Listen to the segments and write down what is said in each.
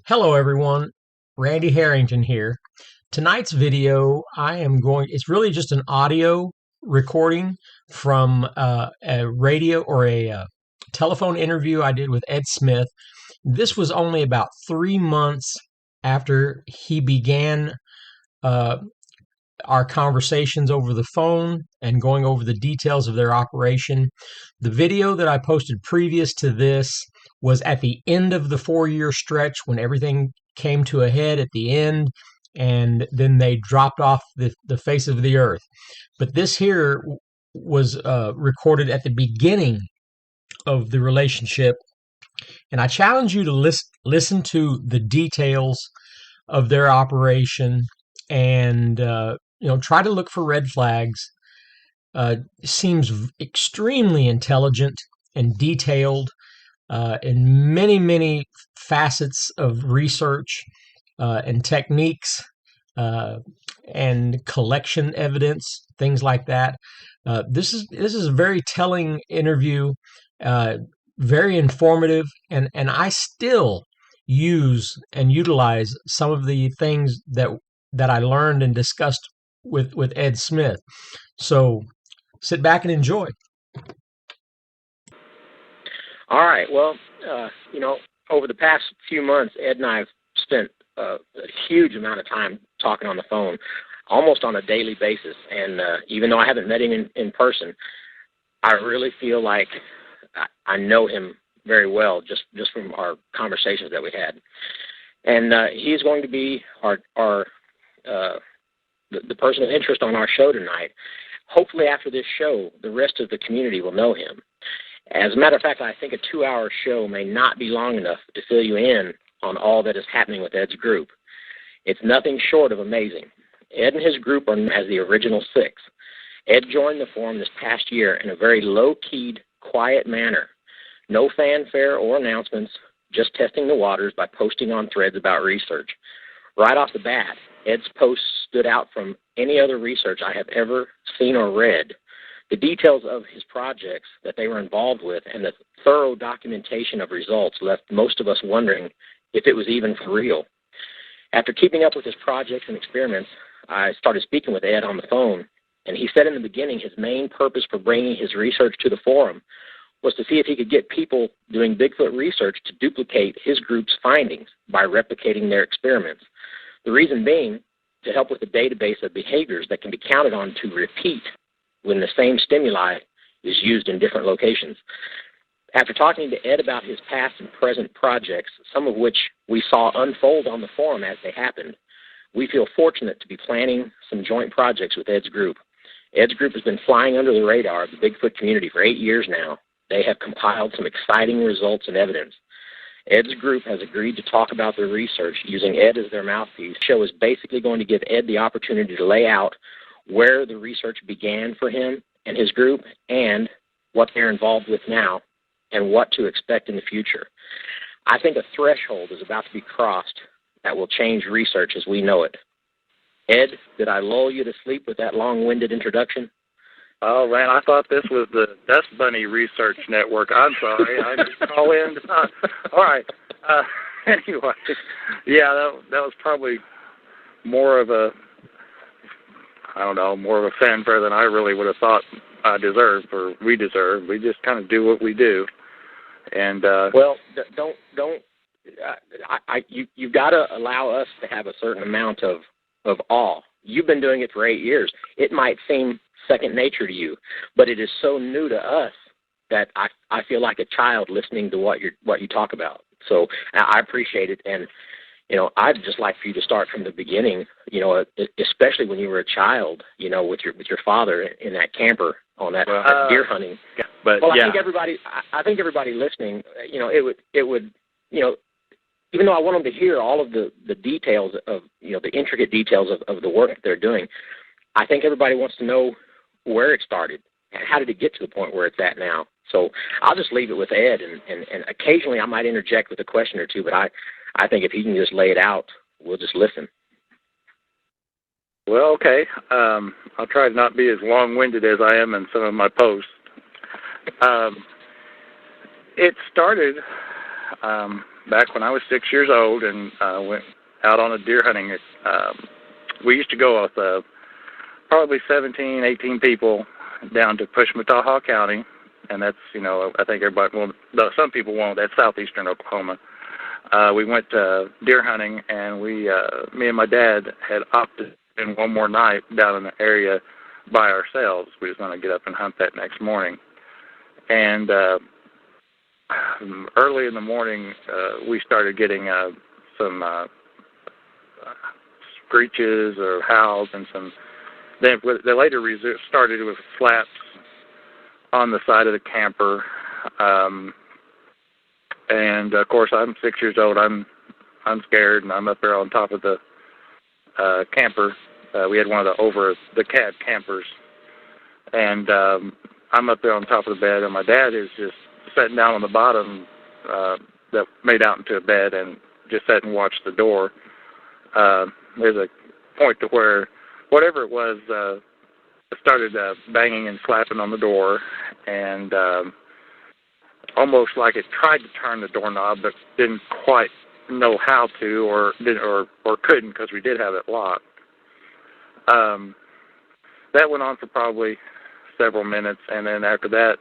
Hello everyone, Randy Harrington here. Tonight's video, it's really just an audio recording from a radio or a telephone interview I did with Ed Smith. This was only about 3 months after he began uh, our conversations over the phone and going over the details of their operation. The video that I posted previous to this was at the end of the 4-year stretch when everything came to a head at the end, and then they dropped off the face of the earth. But this here was recorded at the beginning of the relationship, and I challenge you to listen to the details of their operation and try to look for red flags. Seems extremely intelligent and detailed in many facets of research and techniques and collection evidence, things like that. This is a very telling interview, very informative, and I still use and utilize some of the things that I learned and discussed with Ed Smith. So sit back and enjoy. All right. Well, over the past few months, Ed and I have spent a huge amount of time talking on the phone, almost on a daily basis. And even though I haven't met him in person, I really feel like I know him very well just from our conversations that we had. And he's going to be the person of interest on our show tonight. Hopefully after this show, the rest of the community will know him. As a matter of fact, I think a 2-hour show may not be long enough to fill you in on all that is happening with Ed's group. It's nothing short of amazing. Ed and his group are known as the Original Six. Ed joined the forum this past year in a very low-keyed, quiet manner. No fanfare or announcements, just testing the waters by posting on threads about research. Right off the bat, Ed's posts stood out from any other research I have ever seen or read. The details of his projects that they were involved with and the thorough documentation of results left most of us wondering if it was even for real. After keeping up with his projects and experiments, I started speaking with Ed on the phone, and he said in the beginning his main purpose for bringing his research to the forum was to see if he could get people doing Bigfoot research to duplicate his group's findings by replicating their experiments. The reason being, to help with the database of behaviors that can be counted on to repeat when the same stimuli is used in different locations. After talking to Ed about his past and present projects, some of which we saw unfold on the forum as they happened, we feel fortunate to be planning some joint projects with Ed's group. Ed's group has been flying under the radar of the Bigfoot community for 8 years now. They have compiled some exciting results and evidence. Ed's group has agreed to talk about their research using Ed as their mouthpiece. The show is basically going to give Ed the opportunity to lay out where the research began for him and his group and what they're involved with now and what to expect in the future. I think a threshold is about to be crossed that will change research as we know it. Ed, did I lull you to sleep with that long-winded introduction? Oh, man, I thought this was the Dust Bunny Research Network. I'm sorry. I just call in. All right. Anyway, yeah, that was probably more of a fanfare than I really would have thought I deserved or we deserve. We just kind of do what we do. And well, you've got to allow us to have a certain amount of awe. You've been doing it for 8 years. It might seem second nature to you, but it is so new to us that I feel like a child listening to what you talk about. So I appreciate it, and I'd just like for you to start from the beginning. Especially when you were a child. With your father in that camper on that deer hunting. But well, yeah. I think everybody listening, it would even though I want them to hear all of the details of the intricate details of the work that they're doing, I think everybody wants to know where it started and how did it get to the point where it's at now. So I'll just leave it with Ed, and occasionally I might interject with a question or two, but I think if he can just lay it out, we'll just listen. Well, okay. I'll try to not be as long-winded as I am in some of my posts. It started back when I was 6 years old and went out on a deer hunting. We used to go with probably 17, 18 people down to Pushmataha County, and that's, I think everybody, well, some people won't, that's southeastern Oklahoma. We went deer hunting, and me and my dad had opted in one more night down in the area by ourselves. We was going to get up and hunt that next morning. And early in the morning, we started getting some screeches or howls, and they later started with flaps on the side of the camper. And of course, I'm 6 years old. I'm scared, and I'm up there on top of the camper. We had one of the cab campers, and I'm up there on top of the bed, and my dad is just sitting down on the bottom that made out into a bed and just sat and watched the door. There's a point to where whatever it was started banging and slapping on the door, and almost like it tried to turn the doorknob but didn't quite know how to, or couldn't, because we did have it locked. That went on for probably several minutes, and then after that,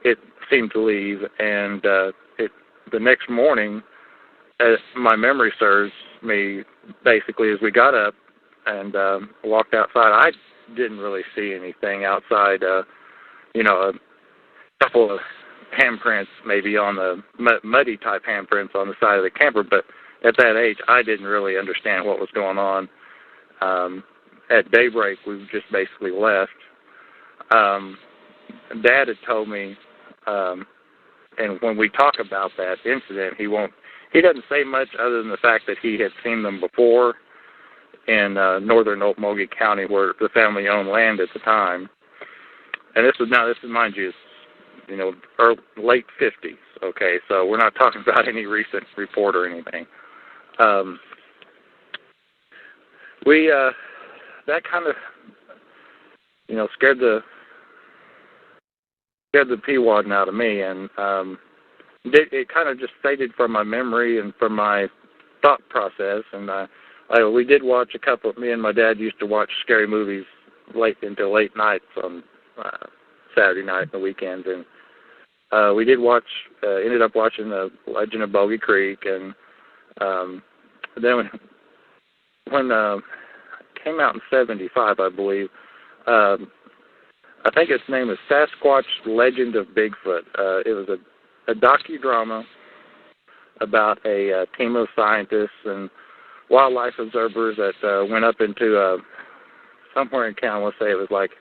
it seemed to leave. And the next morning, as my memory serves me, basically, as we got up and walked outside, I didn't really see anything outside. A couple of handprints, maybe on the muddy type handprints on the side of the camper, but at that age, I didn't really understand what was going on. At daybreak, we just basically left. Dad had told me, and when we talk about that incident, he doesn't say much other than the fact that he had seen them before in northern Okmulgee County, where the family owned land at the time. And this is, mind you, late 50s, okay? So we're not talking about any recent report or anything. That kind of, scared the pee-wadding out of me, and it kind of just faded from my memory and from my thought process. And we did watch me and my dad used to watch scary movies until late nights on Saturday night and the weekends, and we did ended up watching The Legend of Bogey Creek, and then when came out in 75, I believe. I think its name is Sasquatch Legend of Bigfoot. It was a docudrama about a team of scientists and wildlife observers that went up into somewhere in Canada. Let's say it was like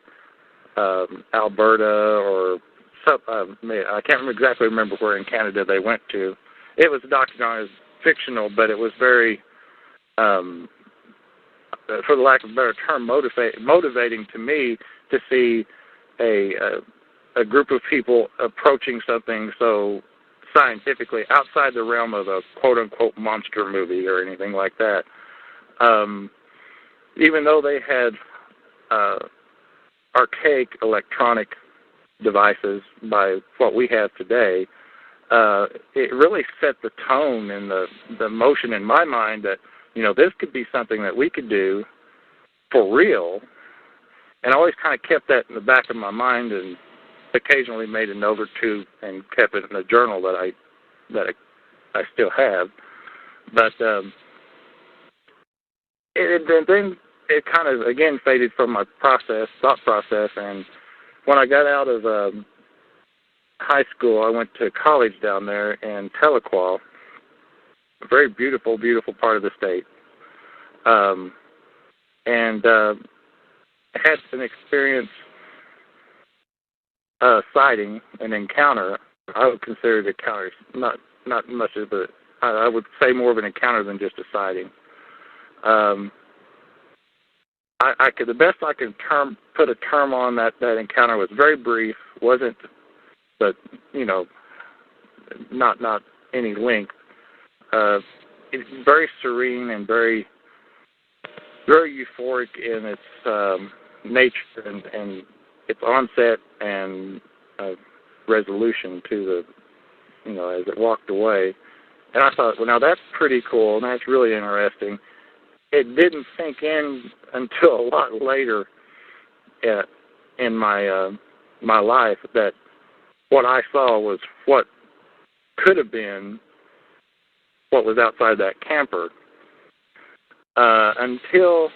Alberta or I can't exactly remember where in Canada they went to. It was a docudrama. It was fictional, but it was very, for the lack of a better term, motivating to me to see a group of people approaching something so scientifically outside the realm of a quote-unquote monster movie or anything like that. Even though they had archaic electronic devices by what we have today, it really set the tone and the motion in my mind that, this could be something that we could do for real. And I always kind of kept that in the back of my mind, and occasionally made a note or two and kept it in a journal that I still have. But then it kind of again faded from my thought process. And when I got out of high school, I went to college down there in Tahlequah, a very beautiful, beautiful part of the state, and had an experience sighting, an encounter. I would consider it encounter, not much of it. I would say more of an encounter than just a sighting. The best I can put a term on that encounter was very brief, but not any length. It's very serene and very, very euphoric in its nature and its onset and resolution to as it walked away. And I thought, well, now that's pretty cool, and that's really interesting. It didn't sink in until a lot later in my life that what I saw was what could have been what was outside that camper. Until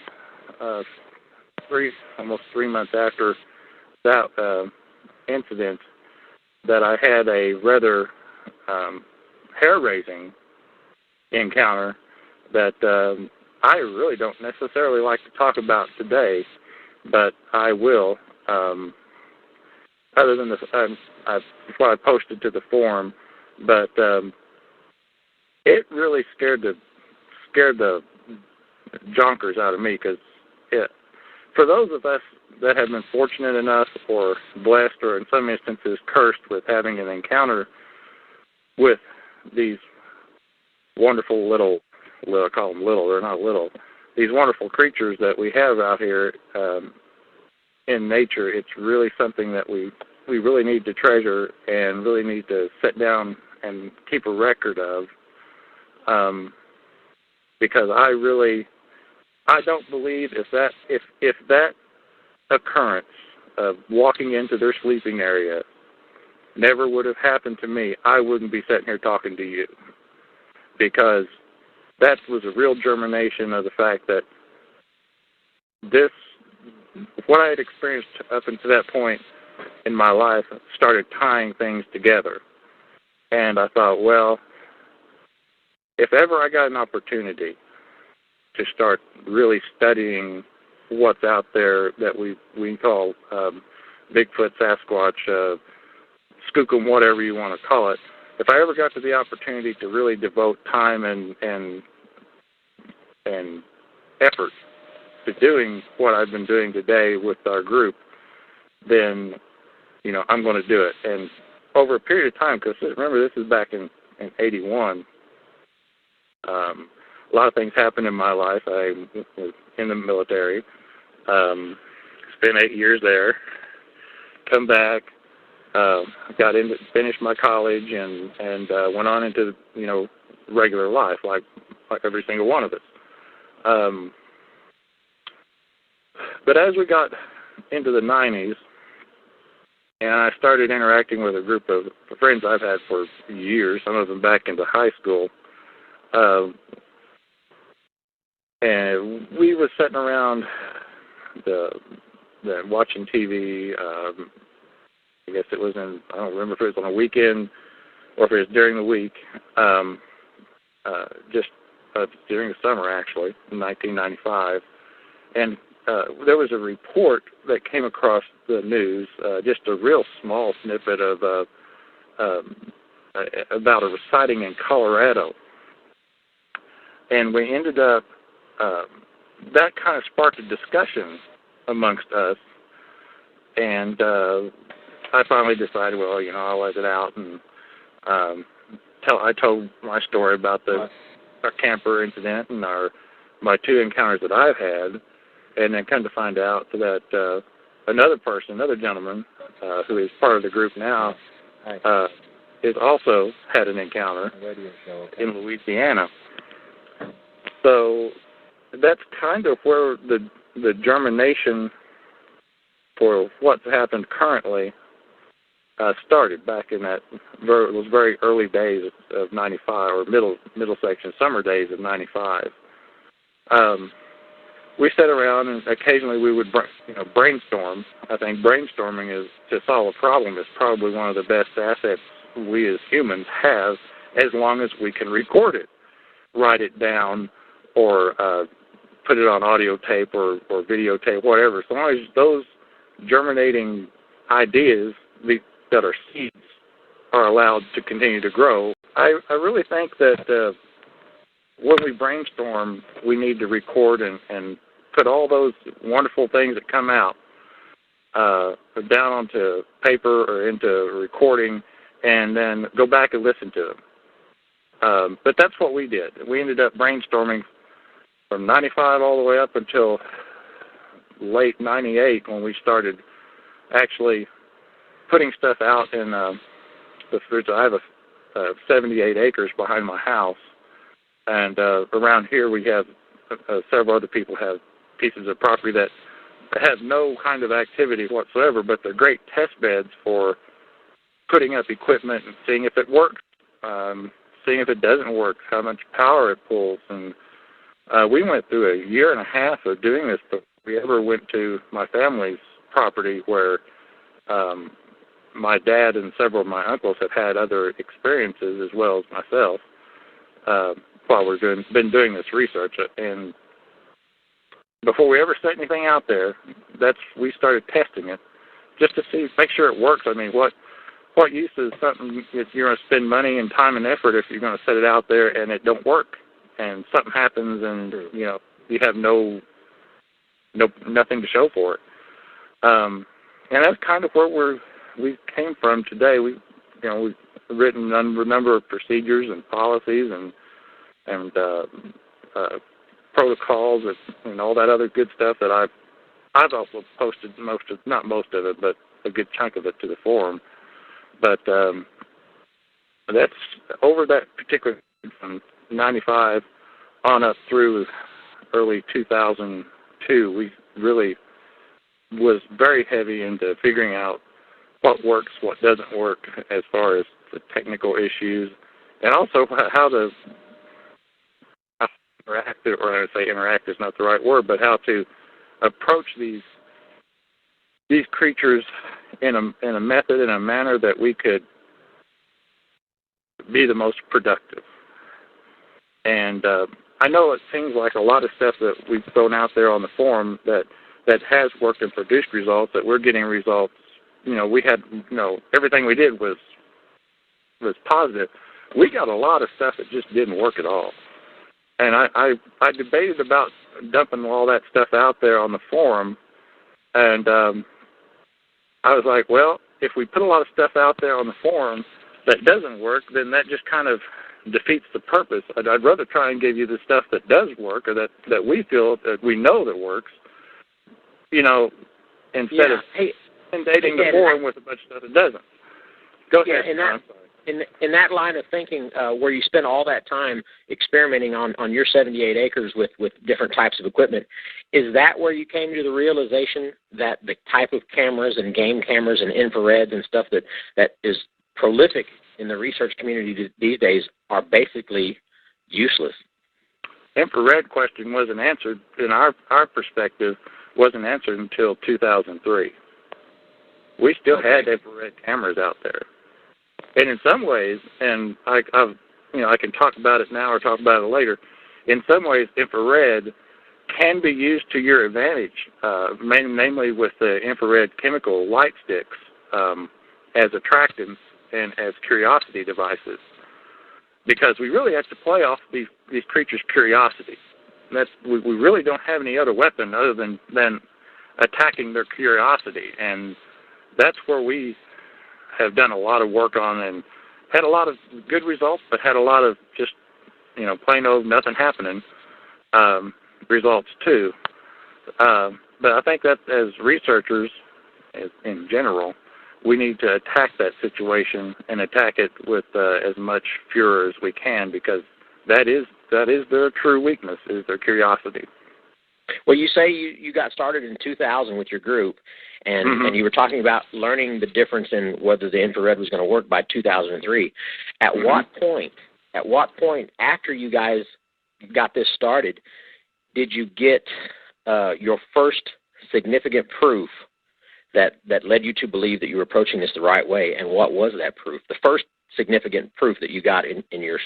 almost 3 months after that incident, that I had a rather hair-raising encounter that I really don't necessarily like to talk about today, but I will. Other than what I posted to the forum, but it really scared the jonkers out of me, because for those of us that have been fortunate enough or blessed or in some instances cursed with having an encounter with these wonderful little, I call them little, they're not little, these wonderful creatures that we have out here in nature, it's really something that we really need to treasure and really need to sit down and keep a record of, because I don't believe if that occurrence of walking into their sleeping area never would have happened to me, I wouldn't be sitting here talking to you, because that was a real germination of the fact that what I had experienced up until that point in my life started tying things together. And I thought, well, if ever I got an opportunity to start really studying what's out there that we call Bigfoot, Sasquatch, skookum, whatever you want to call it, if I ever got to the opportunity to really devote time and effort to doing what I've been doing today with our group, then, I'm going to do it. And over a period of time, because remember, this is back in 81, a lot of things happened in my life. I was in the military, spent 8 years there, come back, finished my college, and went on into regular life, like every single one of us. But as we got into the 90s, and I started interacting with a group of friends I've had for years, some of them back into high school, and we were sitting around the watching TV. I guess it was I don't remember if it was on a weekend or if it was during the week, just during the summer, actually, in 1995. And there was a report that came across the news, just a real small snippet of about a sighting in Colorado. And we ended up, that kind of sparked a discussion amongst us. And I finally decided, well, I'll let it out. And I told my story about our camper incident and my 2 encounters that I've had. And then come to find out that another gentleman who is part of the group now, has also had an encounter in Louisiana. So that's kind of where the germination for what's happened currently started, back in those very early days of 95, or middle section, summer days of 95. We sat around, and occasionally we would brainstorm. I think brainstorming to solve a problem is probably one of the best assets we as humans have, as long as we can record it, write it down, or put it on audio tape or videotape, whatever. So long as those germinating ideas that are seeds are allowed to continue to grow, I really think that when we brainstorm, we need to record and put all those wonderful things that come out down onto paper or into recording, and then go back and listen to them. But that's what we did. We ended up brainstorming from 95 all the way up until late 98, when we started actually putting stuff out in the fruits. I have 78 acres behind my house, and around here we have several other people have pieces of property that have no kind of activity whatsoever, but they're great test beds for putting up equipment and seeing if it works, seeing if it doesn't work, how much power it pulls. And we went through a year and a half of doing this before we ever went to my family's property, where my dad and several of my uncles have had other experiences as well as myself while we've been doing this research. And before we ever set anything out there, we started testing it just to make sure it works. I mean, what use is something if you're going to spend money and time and effort if you're going to set it out there and it don't work, and something happens and you have nothing to show for it. And that's kind of where we came from today. We've written a number of procedures and policies and protocols and all that other good stuff that I've also posted not most of it, but a good chunk of it to the forum. But that's over that particular from 95 on up through early 2002. We really was very heavy into figuring out what works, what doesn't work, as far as the technical issues, and also how to interact, or I would say interact is not the right word, but how to approach these creatures in a method, in a manner that we could be the most productive. And I know it seems like a lot of stuff that we've thrown out there on the forum that has worked and produced results, that we're getting results. We had, everything we did was positive. We got a lot of stuff that just didn't work at all. And I debated about dumping all that stuff out there on the forum, and I was like, well, if we put a lot of stuff out there on the forum that doesn't work, then that just kind of defeats the purpose. I'd rather try and give you the stuff that does work, or that we feel that we know that works, instead of inundating the forum with a bunch of stuff that doesn't. Go ahead. In that line of thinking, where you spend all that time experimenting on your 78 acres with different types of equipment, is that where you came to the realization that the type of cameras and game cameras and infrareds and stuff that is prolific in the research community these days are basically useless? Infrared question wasn't answered, in our perspective, wasn't answered until 2003. We still had infrared cameras out there. And in some ways, and I can talk about it now or talk about it later, in some ways infrared can be used to your advantage, namely with the infrared chemical light sticks as attractants and as curiosity devices, because we really have to play off these creatures' curiosity. We really don't have any other weapon other than attacking their curiosity, and that's where we have done a lot of work on and had a lot of good results, but had a lot of just, plain old nothing happening results too. But I think that as researchers, in general, we need to attack that situation and attack it with as much furor as we can, because that is their true weakness, is their curiosity. Well, you say you got started in 2000 with your group, and you were talking about learning the difference in whether the infrared was going to work by 2003. At what point after you guys got this started did you get your first significant proof that led you to believe that you were approaching this the right way, and what was that proof? The first significant proof that you got in your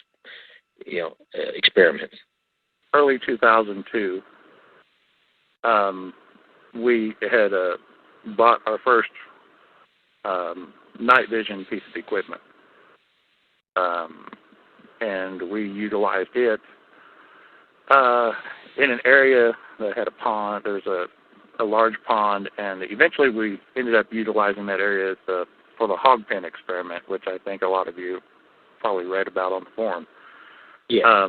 experiments. Early 2002. We had bought our first night vision piece of equipment, and we utilized it in an area that had a pond. There's a large pond, and eventually we ended up utilizing that area for the hog pen experiment, which I think a lot of you probably read about on the forum. Yeah.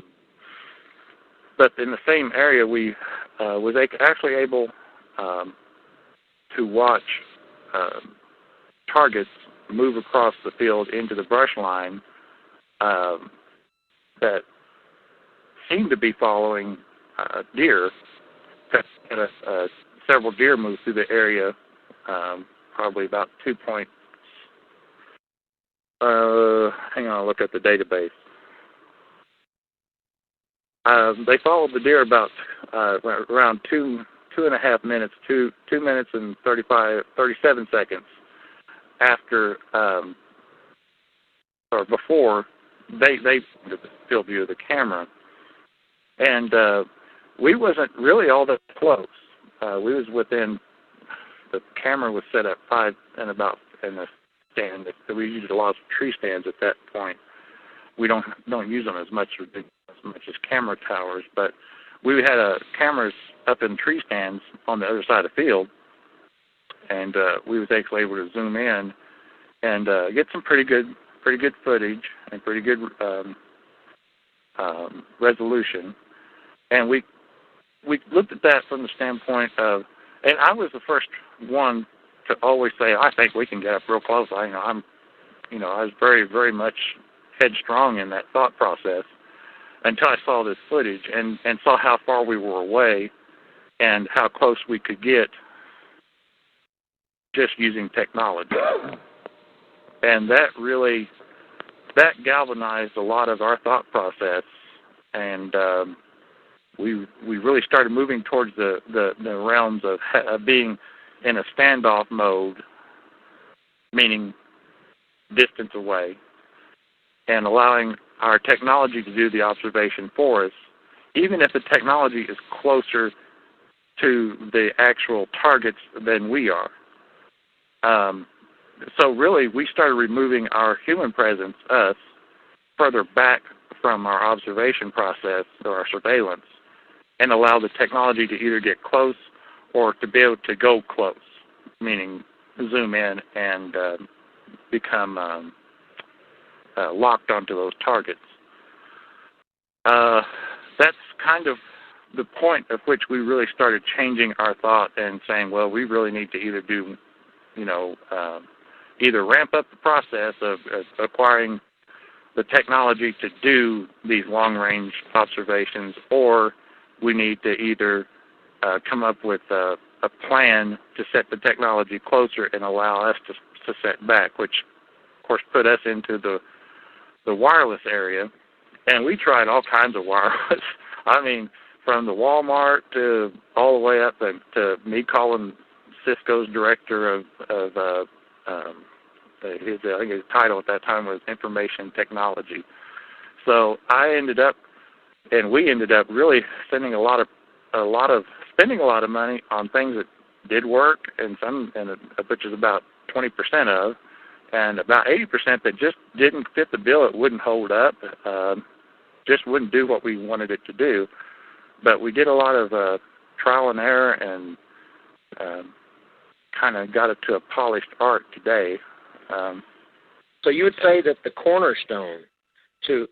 But in the same area, we was actually able to watch targets move across the field into the brush line that seemed to be following deer. Had several deer move through the area, probably about 2 points. Hang on, I'll look at the database. They followed the deer about around 2.5 minutes, 2 minutes and 37 seconds after or before they did the field view of the camera, and we wasn't really all that close. We was within. The camera was set at 5 and about in the stand. We used a lot of tree stands at that point. We don't use them as much as camera towers, but we had cameras up in tree stands on the other side of the field, and we was actually able to zoom in and get some pretty good footage and pretty good resolution. And we looked at that from the standpoint of, and I was the first one to always say, I think we can get up real close. I was very, very much headstrong in that thought process until I saw this footage and saw how far we were away and how close we could get just using technology. And that galvanized a lot of our thought process, and we really started moving towards the realms of being in a standoff mode, meaning distance away, and allowing our technology to do the observation for us, even if the technology is closer to the actual targets than we are. So really, we started removing our human presence, us, further back from our observation process or our surveillance, and allow the technology to either get close or to be able to go close, meaning zoom in and become locked onto those targets. That's kind of the point at which we really started changing our thought and saying, well, we really need to either do, either ramp up the process of acquiring the technology to do these long-range observations, or we need to either come up with a plan to set the technology closer and allow us to set back, which, of course, put us into the wireless area. And we tried all kinds of wireless. I mean, from the Walmart to all the way up to me calling Cisco's director of I think his title at that time was Information Technology. So we ended up really spending a lot of money on things that did work, and which is about 20% of, and about 80% that just didn't fit the bill. It wouldn't hold up, just wouldn't do what we wanted it to do. But we did a lot of trial and error and kind of got it to a polished art today. So you would say that the cornerstone to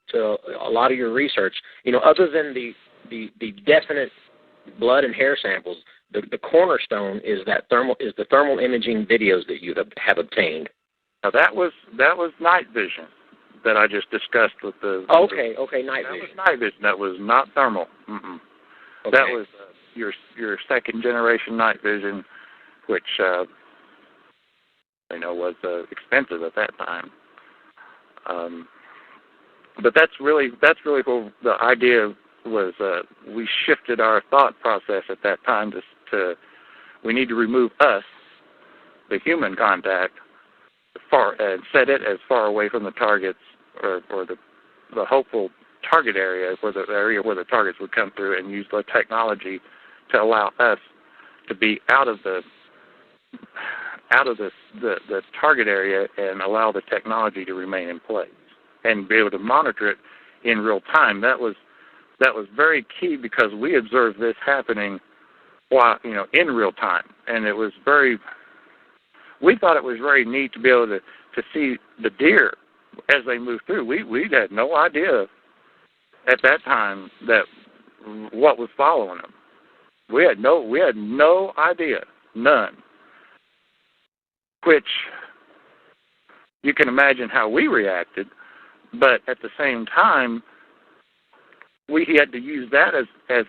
a lot of your research, other than the definite blood and hair samples, the cornerstone is the thermal imaging videos that you have obtained. Now that was night vision that I just discussed with the. Okay, night vision. That was night vision. That was not thermal. Mm-mm. Okay. That was your second generation night vision, which was expensive at that time. But that's really what the idea was. We shifted our thought process at that time to we need to remove us, the human contact, and set it as far away from the targets or the hopeful target area, where the area where the targets would come through, and use the technology to allow us to be out of the target area and allow the technology to remain in place and be able to monitor it in real time. That was very key, because we observed this happening in real time, and we thought it was very neat to be able to see the deer as they moved through. We had no idea at that time that what was following them. We had no idea, none. Which you can imagine how we reacted, but at the same time, we had to use that as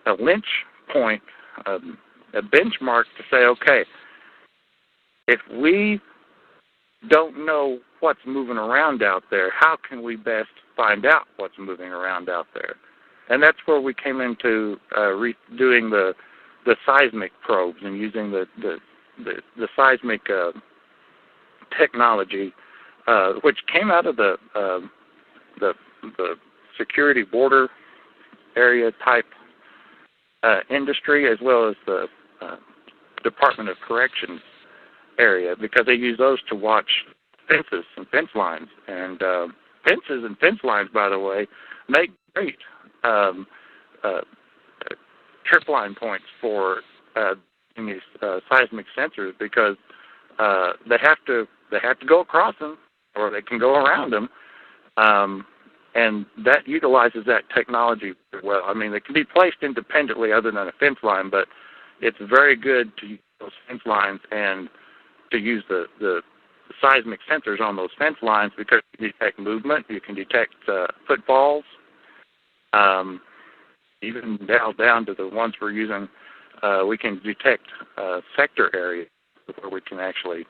a lynch point, a benchmark to say, okay, if we don't know what's moving around out there, how can we best find out what's moving around out there? And that's where we came into doing the seismic probes and using the seismic technology, which came out of the security border area type industry, as well as the Department of Corrections area, because they use those to watch fences and fence lines. And fences and fence lines, by the way, make great trip line points for these seismic sensors, because they have to go across them, or they can go around them, and that utilizes that technology very well. I mean, they can be placed independently other than a fence line, but it's very good to use those fence lines and to use the seismic sensors on those fence lines, because you can detect movement, you can detect footfalls, even down to the ones we're using. We can detect sector areas where we can actually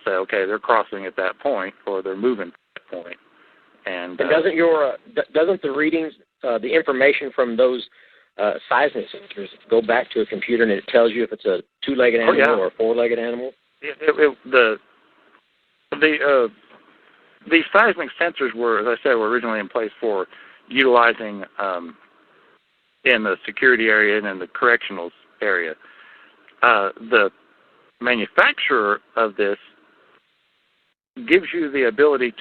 say, okay, they're crossing at that point, or they're moving at that point. And doesn't the readings, the information from those seismic sensors go back to a computer, and it tells you if it's a two-legged animal or a four-legged animal? The seismic sensors were, as I said, were originally in place for utilizing in the security area and in the correctionals area. The manufacturer of this gives you the ability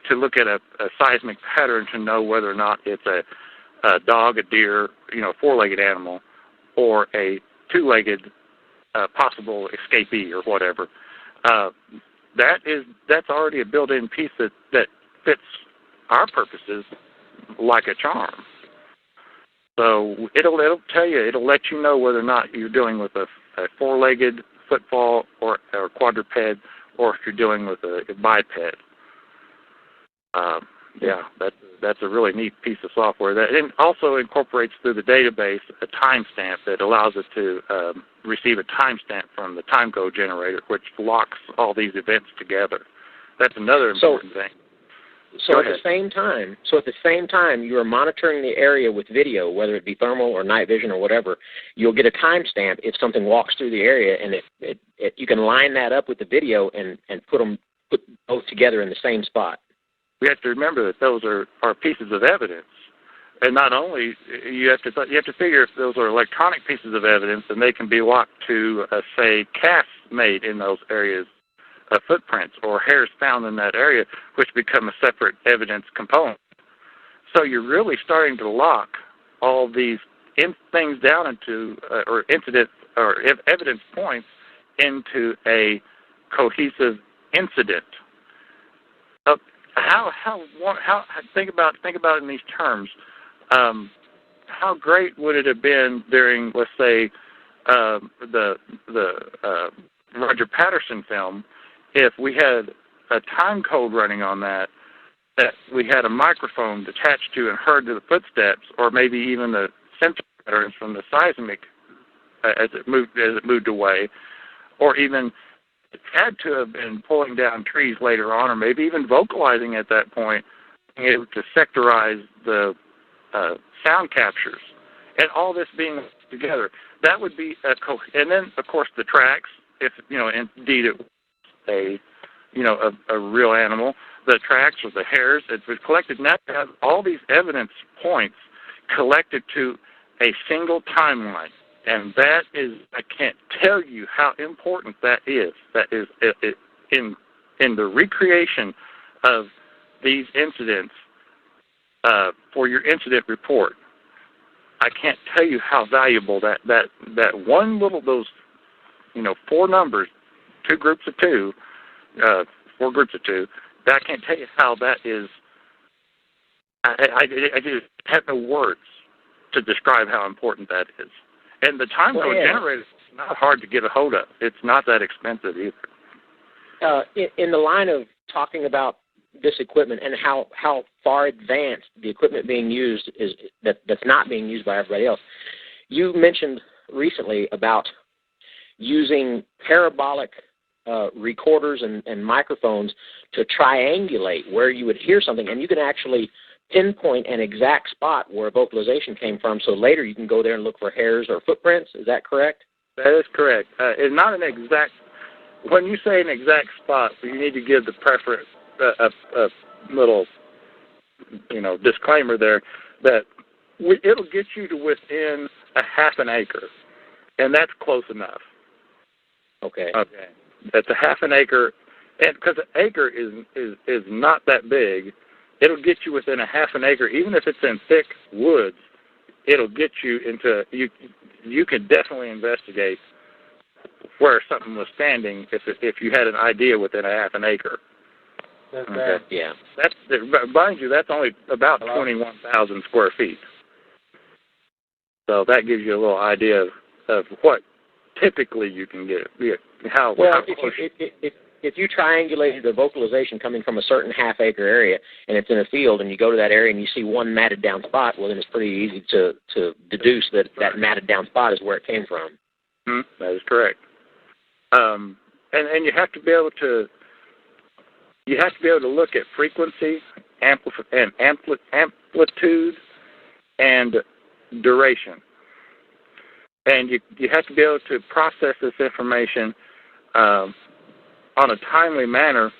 to look at a seismic pattern to know whether or not it's a dog, a deer, four-legged animal, or a two-legged possible escapee or whatever. That's already a built-in piece that fits our purposes like a charm. So it'll tell you, it'll let you know whether or not you're dealing with a four-legged footfall or quadruped, or if you're dealing with a biped. That's a really neat piece of software that also incorporates through the database a timestamp that allows us to receive a timestamp from the timecode generator, which locks all these events together. That's another important thing. So at the same time, you are monitoring the area with video, whether it be thermal or night vision or whatever. You'll get a timestamp if something walks through the area, and you can line that up with the video and put both together in the same spot. We have to remember that those are pieces of evidence, and not only you have to figure if those are electronic pieces of evidence, and they can be locked to say casts made in those areas. Footprints or hairs found in that area, which become a separate evidence component. So you're really starting to lock all these things down into or incident or evidence points into a cohesive incident. Think about it in these terms. How great would it have been during, let's say, the Roger Patterson film, if we had a time code running on that we had a microphone attached to and heard to the footsteps, or maybe even the sensor patterns from the seismic as it moved away, or even it had to have been pulling down trees later on, or maybe even vocalizing at that point, being able to sectorize the sound captures, and all this being together. That would be and then of course the tracks, if indeed it a real animal, the tracks or the hairs, it was collected. Now you have all these evidence points collected to a single timeline, and that is, I can't tell you how important that is. That is in the recreation of these incidents for your incident report. I can't tell you how valuable that one little, those four numbers, four groups of two, that I can't tell you how that is. I just have no words to describe how important that is. And the time code generator is not hard to get a hold of. It's not that expensive either. in the line of talking about this equipment and how far advanced the equipment being used is that's not being used by everybody else, you mentioned recently about using parabolic recorders and microphones to triangulate where you would hear something, and you can actually pinpoint an exact spot where vocalization came from, so later you can go there and look for hairs or footprints. Is that correct? That is correct. It's not an exact. When you say an exact spot, you need to give the preference a little, disclaimer there that it'll get you to within a half an acre, and that's close enough. Okay. Okay. That's a half an acre, and because an acre is not that big, it'll get you within a half an acre, even if it's in thick woods. It'll get you into you can definitely investigate where something was standing if you had an idea within a half an acre. Okay. Yeah. Mind you, that's only about 21,000 square feet. So that gives you a little idea of what typically you can get. If you triangulated a vocalization coming from a certain half-acre area and it's in a field and you go to that area and you see one matted-down spot, well, then it's pretty easy to deduce that matted-down spot is where it came from. That is correct. And you have to be able to look at frequency, amplitude, and duration. And you have to be able to process this information on a timely manner,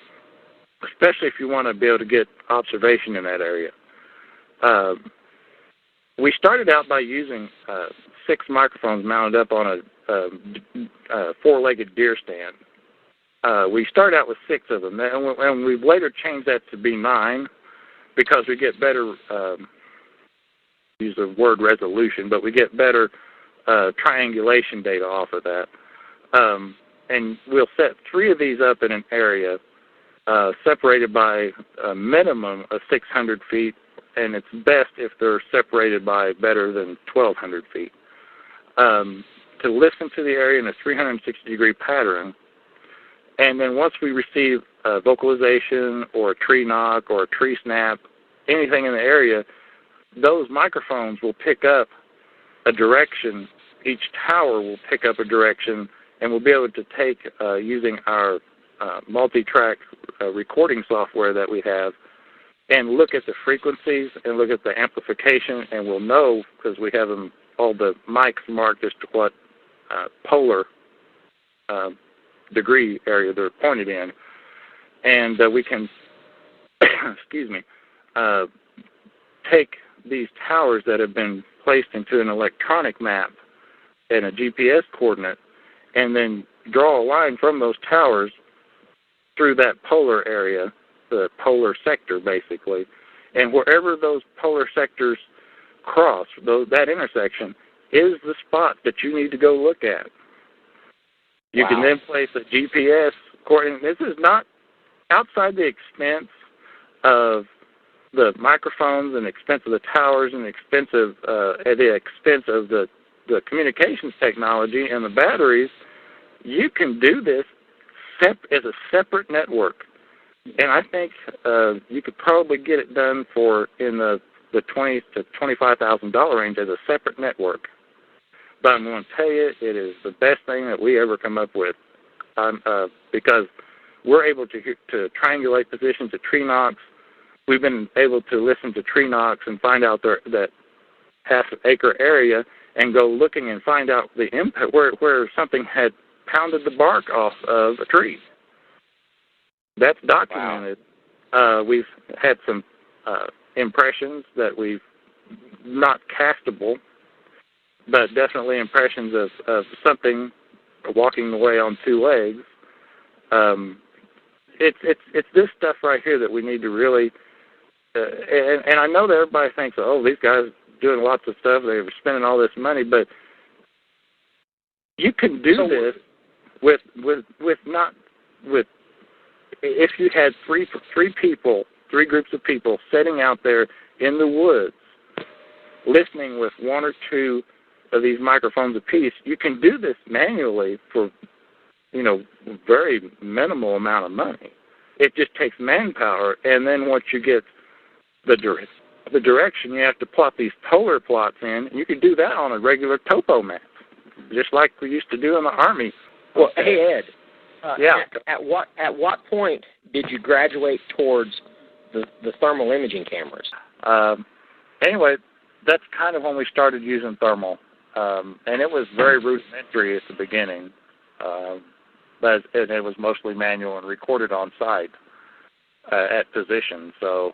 especially if you want to be able to get observation in that area. We started out by using 6 microphones mounted up on a 4-legged deer stand. We started out with 6 of them, and we've later changed that to be 9 because we get better, use the word resolution, but we get better triangulation data off of that. And we'll set 3 of these up in an area separated by a minimum of 600 feet, and it's best if they're separated by better than 1,200 feet. To listen to the area in a 360-degree pattern, and then once we receive vocalization or a tree knock or a tree snap, anything in the area, those microphones will pick up a direction. Each tower will pick up a direction, and we'll be able to take, using our multi-track recording software that we have, and look at the frequencies and look at the amplification, and we'll know, because we have them, all the mics marked as to what polar degree area they're pointed in. And we can, take these towers that have been placed into an electronic map and a GPS coordinate, and then draw a line from those towers through that polar area, the polar sector, basically. And wherever those polar sectors cross, that intersection, is the spot that you need to go look at. You can then place a GPS coordinate. This is not outside the expense of the microphones and the expense of the towers and the expense of the communications technology and the batteries. You can do this as a separate network, and I think you could probably get it done for in the $20,000 to $25,000 range as a separate network. But I'm going to tell you, it is the best thing that we ever come up with, because we're able to triangulate positions at tree knocks. We've been able to listen to tree knocks and find out that half-acre area, and go looking and find out the impact where something had pounded the bark off of a tree. That's documented. We've had some impressions that we've not castable, but definitely impressions of something walking away on 2 legs. It's this stuff right here that we need to really. And I know that everybody thinks, oh, these guys doing lots of stuff, they're spending all this money, but you can do this with if you had three groups of people sitting out there in the woods listening with 1 or 2 of these microphones apiece. You can do this manually for very minimal amount of money. It just takes manpower, and then once you get the direction, you have to plot these polar plots in. And you can do that on a regular topo map, just like we used to do in the Army. Well, hey Ed, yeah. At what point did you graduate towards the thermal imaging cameras? Anyway, that's kind of when we started using thermal, and it was very rudimentary at the beginning. But it was mostly manual and recorded on site at position. So,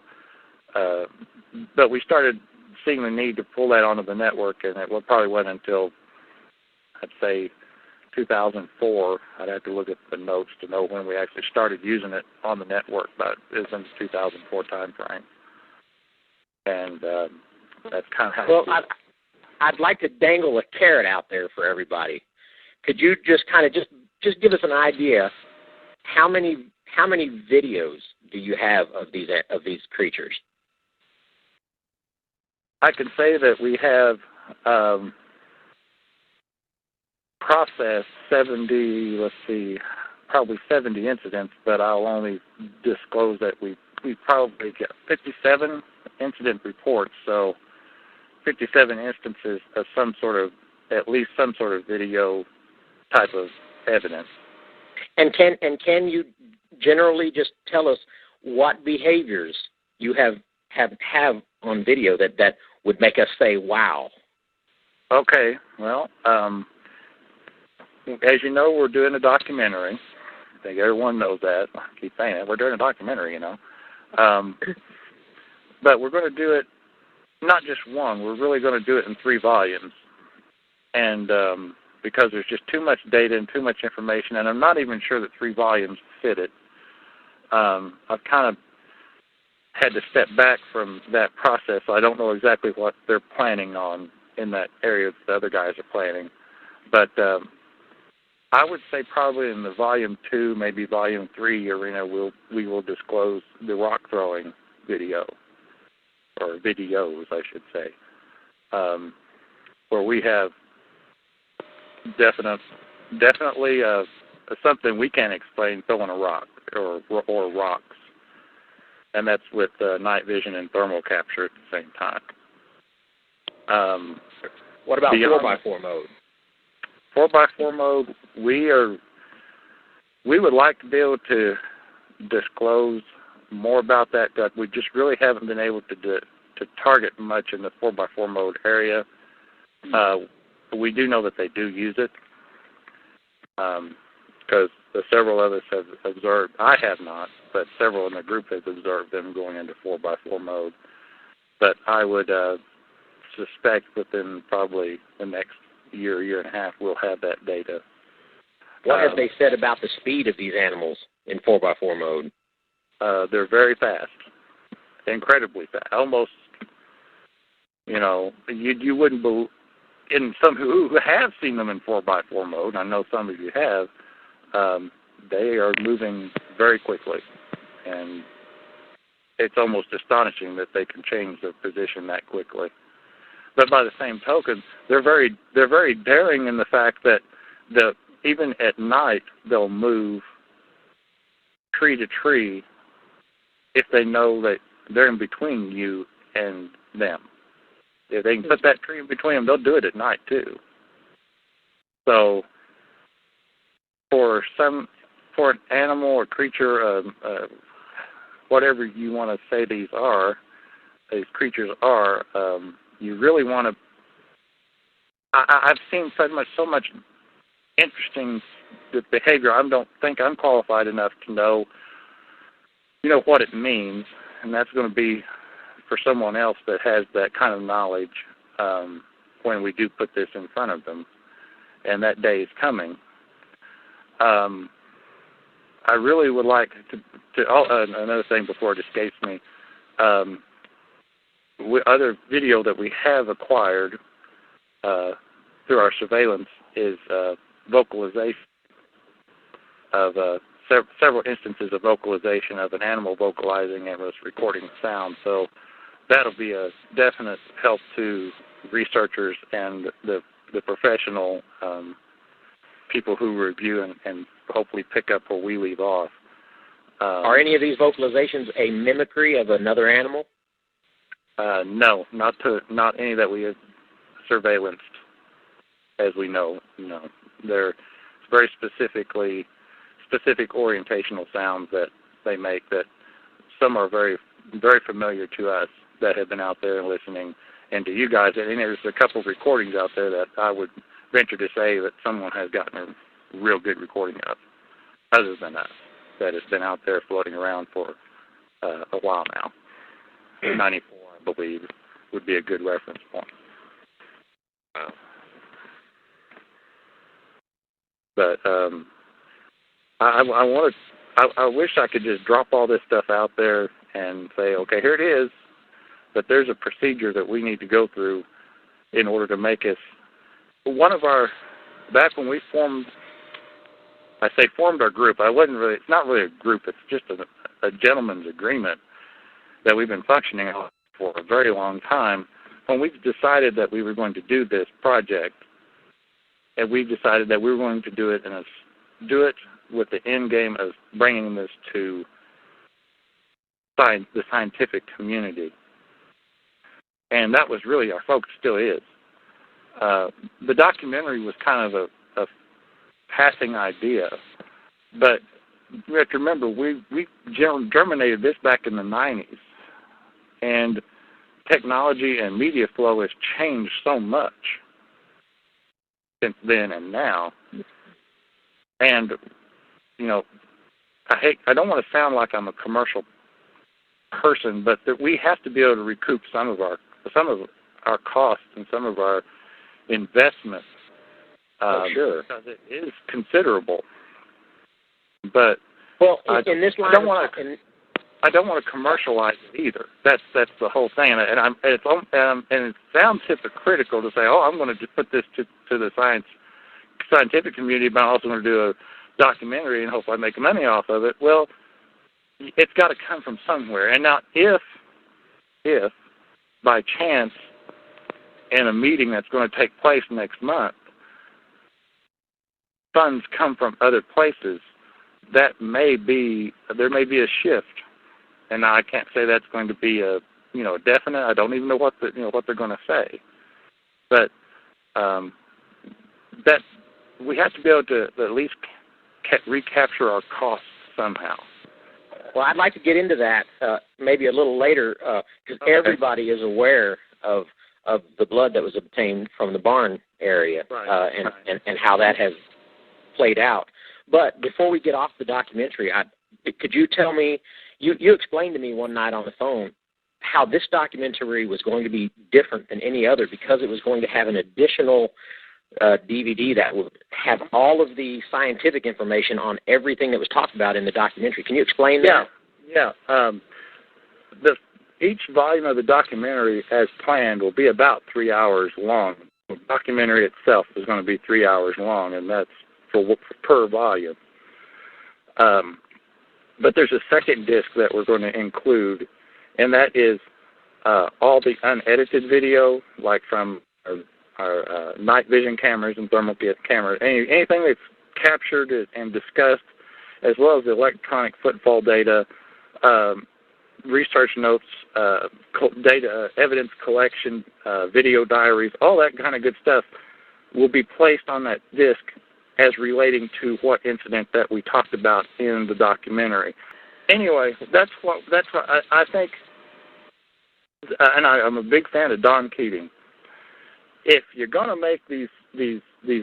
but we started seeing the need to pull that onto the network, and it probably wasn't until, I'd say, 2004. I'd have to look at the notes to know when we actually started using it on the network, but it was in the 2004 time frame. And that's kind of how. Well, I'd like to dangle a carrot out there for everybody. Could you just kind of just give us an idea how many videos do you have of these creatures? I can say that we have processed probably 70 incidents, but I'll only disclose that we probably get 57 incident reports, so 57 instances of at least some sort of video type of evidence. And can you generally just tell us what behaviors you have on video that would make us say, wow? Okay, well, as you know, we're doing a documentary. I think everyone knows that. I keep saying it. We're doing a documentary, But we're going to do it not just one. We're really going to do it in 3 volumes. And because there's just too much data and too much information, and I'm not even sure that 3 volumes fit it. I've kind of had to step back from that process. So I don't know exactly what they're planning on in that area that the other guys are planning. But I would say probably in the volume 2, maybe volume 3 arena, we will disclose the rock throwing video, or videos, I should say, where we have definitely something we can't explain, throwing a rock or rocks, and that's with night vision and thermal capture at the same time. What about 4x4 mode? 4x4 mode, we would like to be able to disclose more about that. But we just really haven't been able to target much in the 4x4 mode area. We do know that they do use it because several others have observed. I have not, but several in the group have observed them going into 4x4 mode. But I would suspect within probably the next year and a half, we'll have that data. What have they said about the speed of these animals in 4x4 mode? They're very fast, incredibly fast. Almost, you wouldn't believe. In some who have seen them in 4x4 mode, I know some of you have, they are moving very quickly, and it's almost astonishing that they can change their position that quickly. But by the same token, they're very daring in the fact that even at night they'll move tree to tree if they know that they're in between you and them. If they can put that tree in between them, they'll do it at night too. So for an animal or creature, whatever you want to say these creatures are, you really want to. I've seen so much interesting behavior. I don't think I'm qualified enough to know, what it means, and that's going to be for someone else that has that kind of knowledge when we do put this in front of them, and that day is coming. I really would like to another thing before it escapes me. Other video that we have acquired through our surveillance is vocalization of several instances of vocalization of an animal vocalizing and was recording sound. So that'll be a definite help to researchers and the professional people who review and hopefully pick up where we leave off. Are any of these vocalizations a mimicry of another animal? No, not any that we have surveillanced, as we know. No, they're very specific orientational sounds that they make. That some are very, very familiar to us that have been out there and listening, and to you guys. And there's a couple of recordings out there that I would venture to say that someone has gotten a real good recording of, other than us, that has been out there floating around for a while now. 94, I believe, would be a good reference point. But I wish I could just drop all this stuff out there and say, okay, here it is, but there's a procedure that we need to go through in order to make us back when we formed our group. It's not really a group, it's just a gentleman's agreement that we've been functioning on for a very long time. When we decided that we were going to do this project, and we decided that we were going to do it with the end game of bringing this to the scientific community. And that was really our focus, still is. The documentary was kind of a passing idea, but you have to remember, we germinated this back in the 90s, and technology and media flow has changed so much since then and now. And, I don't want to sound like I'm a commercial person, but that we have to be able to recoup some of our costs and some of our investments. Sure. Because it is considerable. But I don't want to commercialize it either. That's the whole thing, and it sounds hypocritical to say, I'm going to put this to the scientific community, but I'm also going to do a documentary and hopefully make money off of it. Well, it's got to come from somewhere. And now, if by chance in a meeting that's going to take place next month, funds come from other places, there may be a shift. And now I can't say that's going to be a definite. I don't even know what they're going to say. But that we have to be able to at least recapture our costs somehow. Well, I'd like to get into that maybe a little later, because everybody is aware of the blood that was obtained from the barn area, right. And how that has played out. But before we get off the documentary, could you tell me, you explained to me one night on the phone how this documentary was going to be different than any other because it was going to have an additional DVD that would have all of the scientific information on everything that was talked about in the documentary. Can you explain that? Yeah. Each volume of the documentary, as planned, will be about 3 hours long. The documentary itself is going to be 3 hours long, and that's per volume. But there's a second disc that we're going to include, and that is all the unedited video, like from our night vision cameras and thermal cameras, anything that's captured and discussed, as well as the electronic footfall data, research notes, data, evidence collection, video diaries, all that kind of good stuff will be placed on that disc as relating to what incident that we talked about in the documentary. Anyway, that's what I think, and I'm a big fan of Don Keating. If you're going to make these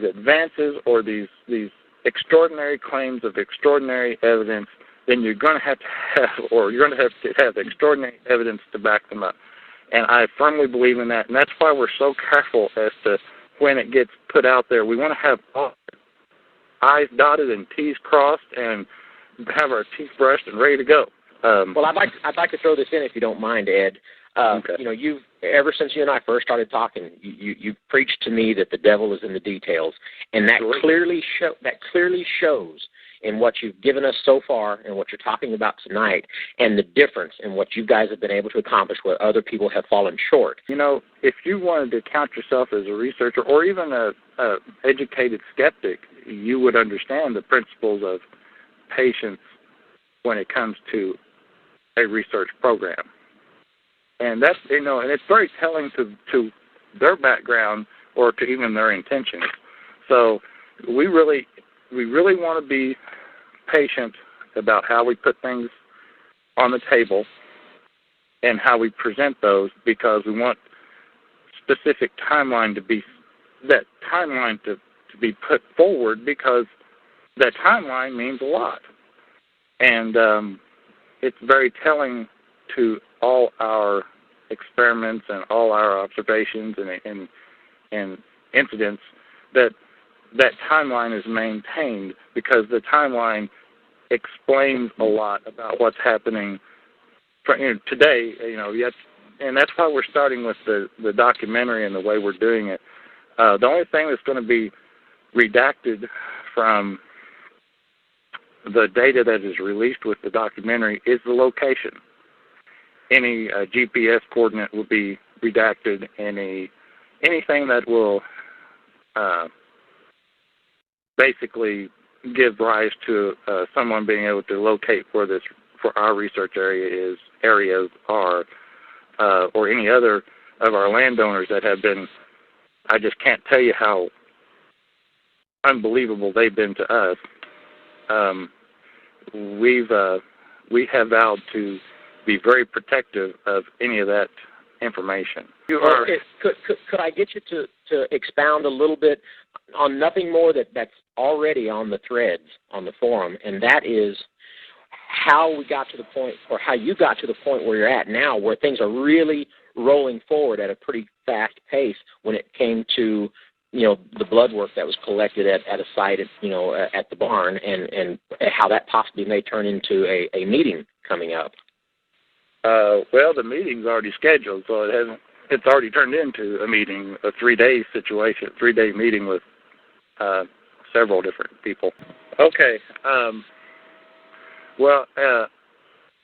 advances or these extraordinary claims of extraordinary evidence, then you're going to have to have extraordinary evidence to back them up. And I firmly believe in that, and that's why we're so careful as to when it gets put out there. We want to have all I's dotted and T's crossed and have our teeth brushed and ready to go. Well, I'd like to throw this in if you don't mind, Ed. Okay. You've ever since you and I first started talking, you preached to me that the devil is in the details, and that clearly shows in what you've given us so far and what you're talking about tonight, and the difference in what you guys have been able to accomplish where other people have fallen short. If you wanted to count yourself as a researcher or even a educated skeptic, you would understand the principles of patience when it comes to a research program. And that's, and it's very telling to their background or to even their intentions. So we really want to be patient about how we put things on the table and how we present those, because we want specific timeline to be put forward, because that timeline means a lot. And it's very telling to all our experiments and all our observations and incidents that timeline is maintained, because the timeline explains a lot about what's happening today. And that's why we're starting with the documentary and the way we're doing it. The only thing that's going to be redacted from the data that is released with the documentary is the location. Any GPS coordinate will be redacted. Anything that will basically give rise to someone being able to locate where our research areas are, or any other of our landowners that have been. I just can't tell you how unbelievable they've been to us. We have vowed to be very protective of any of that information. Could I get you to expound a little bit on nothing more that's already on the threads on the forum, and that is how we got to the point, or how you got to the point where you're at now, where things are really rolling forward at a pretty fast pace when it came to the blood work that was collected at a site at the barn, and how that possibly may turn into a meeting coming up. Well, the meeting's already scheduled, so it's already turned into a meeting, a 3-day situation, 3-day meeting with several different people. Okay.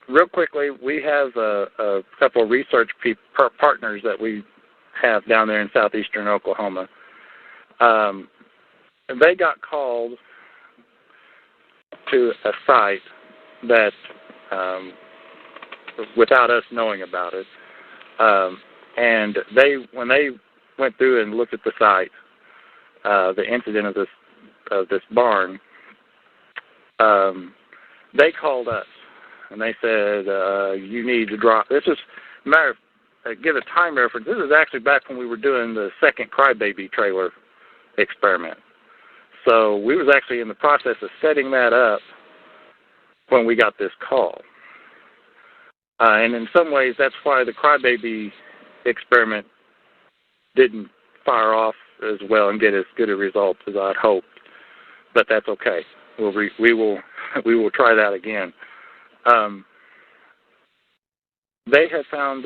Real quickly, we have a couple of research partners that we have down there in southeastern Oklahoma. They got called to a site that, without us knowing about it, and when they went through and looked at the site, the incident of this barn, they called us and they said, "You need to drop." This is give a time reference. This is actually back when we were doing the second crybaby trailer experiment. So we was actually in the process of setting that up when we got this call. And in some ways, that's why the crybaby experiment didn't fire off as well and get as good a result as I'd hoped. But that's okay. We will try that again. They have found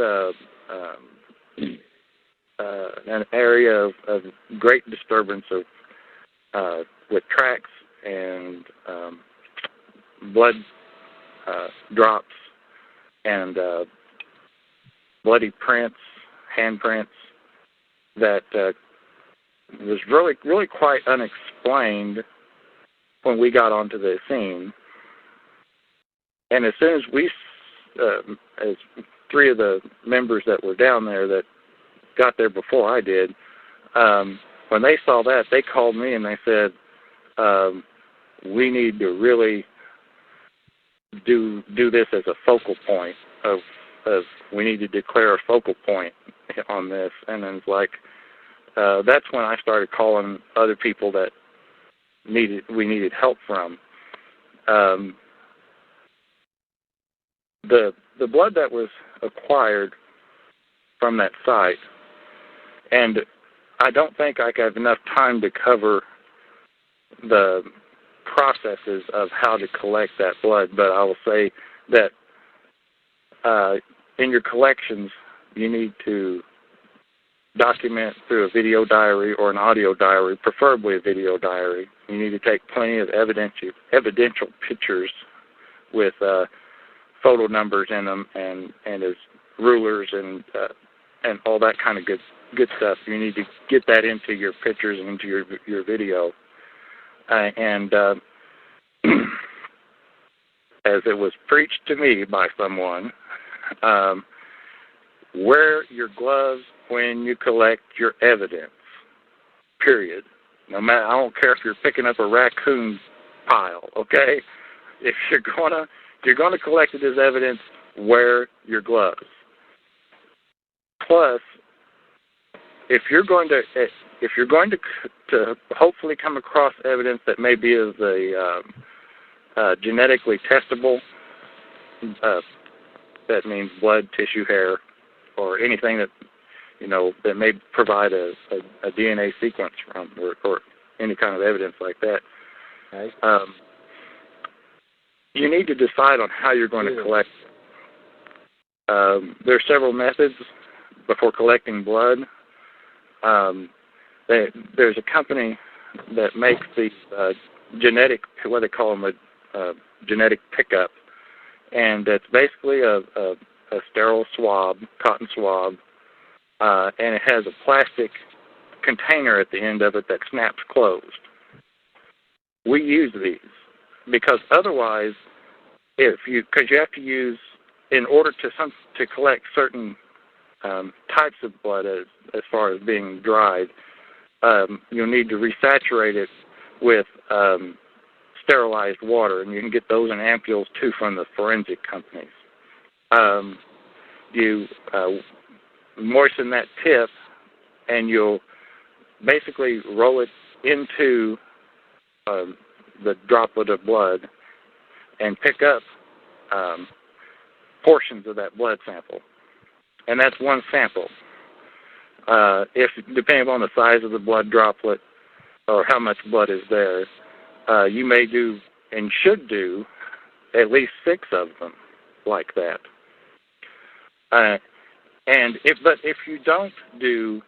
an area of great disturbance with tracks and blood drops and bloody prints, handprints that was really quite unexplained when we got onto the scene. And as soon as as 3 of the members that were down there that got there before I did, when they saw that, they called me and they said, we need to really do this as a focal point of we need to declare a focal point on this. And then it's like, that's when I started calling other people that we needed help from. The blood that was acquired from that site, and I don't think I have enough time to cover the processes of how to collect that blood, but I will say that in your collections, you need to document through a video diary or an audio diary, preferably a video diary. You need to take plenty of evidential pictures with photo numbers in them and as rulers and all that kind of good stuff. You need to get that into your pictures and into your video. and as it was preached to me by someone, wear your gloves when you collect your evidence, period. No matter, I don't care if you're picking up a raccoon pile, okay? If you're gonna collect it as evidence, wear your gloves. Plus, if you're going to hopefully come across evidence that may be of a genetically testable, that means blood, tissue, hair, or anything that that may provide a DNA sequence from, or any kind of evidence like that. Okay. You need to decide on how you're going to collect. There are several methods before collecting blood. There's a company that makes these genetic, what they call them, a genetic pickup, and it's basically a sterile swab, cotton swab, and it has a plastic container at the end of it that snaps closed. We use these because otherwise, because you have to use, in order to collect certain types of blood as far as being dried, you'll need to resaturate it with sterilized water, and you can get those in ampules too from the forensic companies. You moisten that tip, and you'll basically roll it into the droplet of blood and pick up portions of that blood sample. And that's one sample. If depending on the size of the blood droplet or how much blood is there, you may do and should do at least 6 of them like that. But if you don't do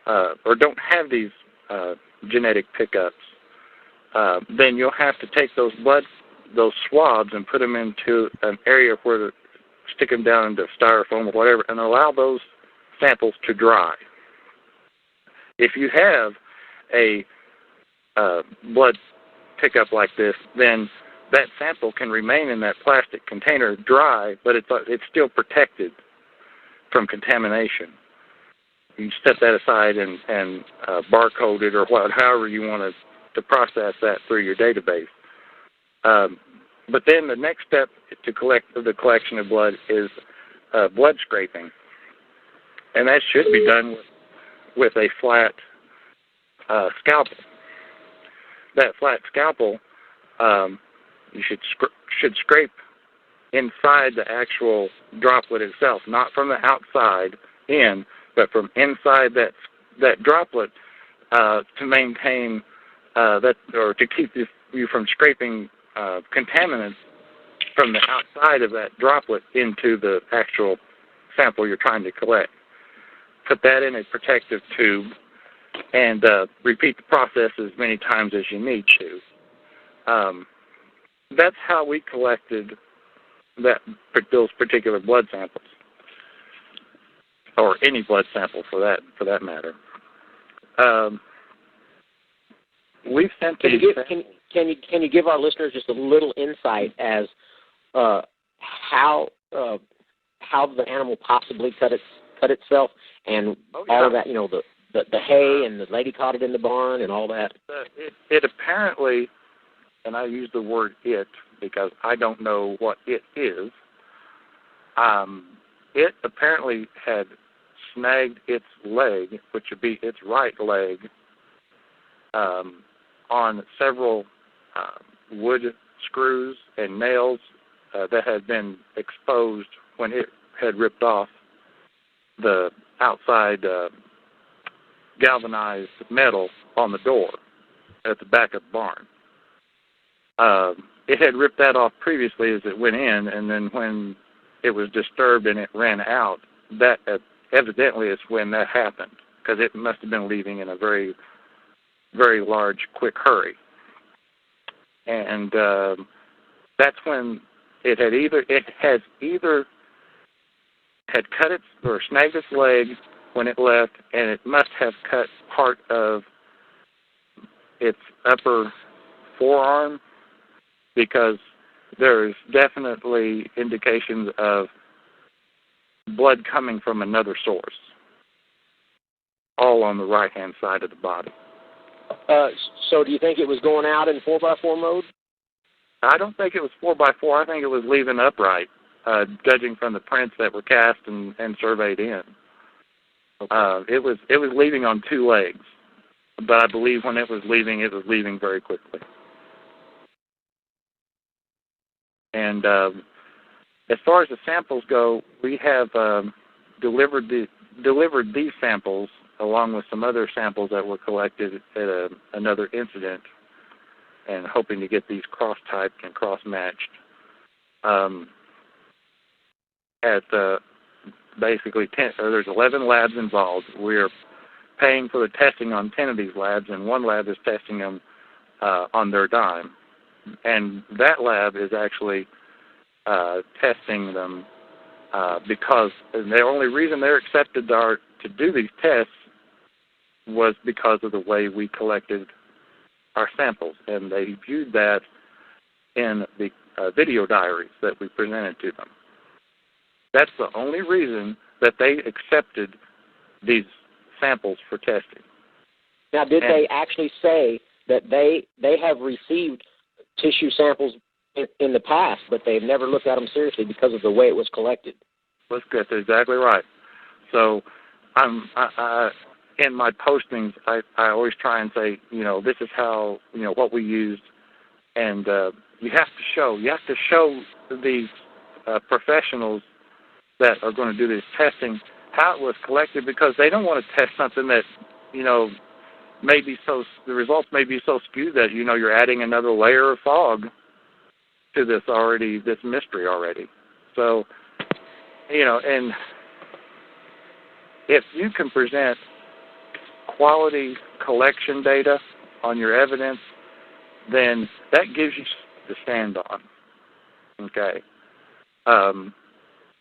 or don't have these genetic pickups, then you'll have to take those swabs and put them into an area where stick them down into styrofoam or whatever, and allow those samples to dry. If you have a blood pickup like this, then that sample can remain in that plastic container dry, but it's still protected from contamination. You set that aside and barcode it or however you want to process that through your database. But then the next step to the collection of blood is blood scraping, and that should be done with a flat scalpel. That flat scalpel, you should scrape inside the actual droplet itself, not from the outside in, but from inside that droplet to maintain that, or to keep you from scraping contaminants from the outside of that droplet into the actual sample you're trying to collect. Put that in a protective tube and repeat the process as many times as you need to. That's how we collected those particular blood samples, or any blood sample for that matter. We've sent Can you give our listeners just a little insight as how the animal possibly cut itself, and all of that, the hay, and the lady caught it in the barn and all that? It apparently, and I use the word it because I don't know what it is, it apparently had snagged its leg, which would be its right leg, on several wood screws and nails that had been exposed when it had ripped off the outside galvanized metal on the door at the back of the barn. It had ripped that off previously as it went in, and then when it was disturbed and it ran out, that evidently is when that happened, because it must have been leaving in a very, very large, quick hurry. And that's when it had either cut its or snagged its leg when it left, and it must have cut part of its upper forearm because there's definitely indications of blood coming from another source, all on the right-hand side of the body. So do you think it was going out in 4x4 mode? I don't think it was 4x4. I think it was leaving upright, judging from the prints that were cast and surveyed in. Okay. It was leaving on two legs, but I believe when it was leaving very quickly. And as far as the samples go, we have delivered these samples along with some other samples that were collected at another incident, and hoping to get these cross-typed and cross-matched. At basically 10, or there's 11 labs involved. We're paying for the testing on 10 of these labs, and one lab is testing them on their dime. And that lab is actually testing them because the only reason they're accepted to do these tests was because of the way we collected our samples, and they viewed that in the video diaries that we presented to them. That's the only reason that they accepted these samples for testing. Now, did they actually say that they have received tissue samples in the past, but they've never looked at them seriously because of the way it was collected? That's exactly right. So in my postings, I always try and say, this is how, what we used, and you have to show these professionals that are going to do this testing how it was collected, because they don't want to test something that, the results may be so skewed that, you're adding another layer of fog to this mystery already. So, and if you can present quality collection data on your evidence, then that gives you to stand on. Okay,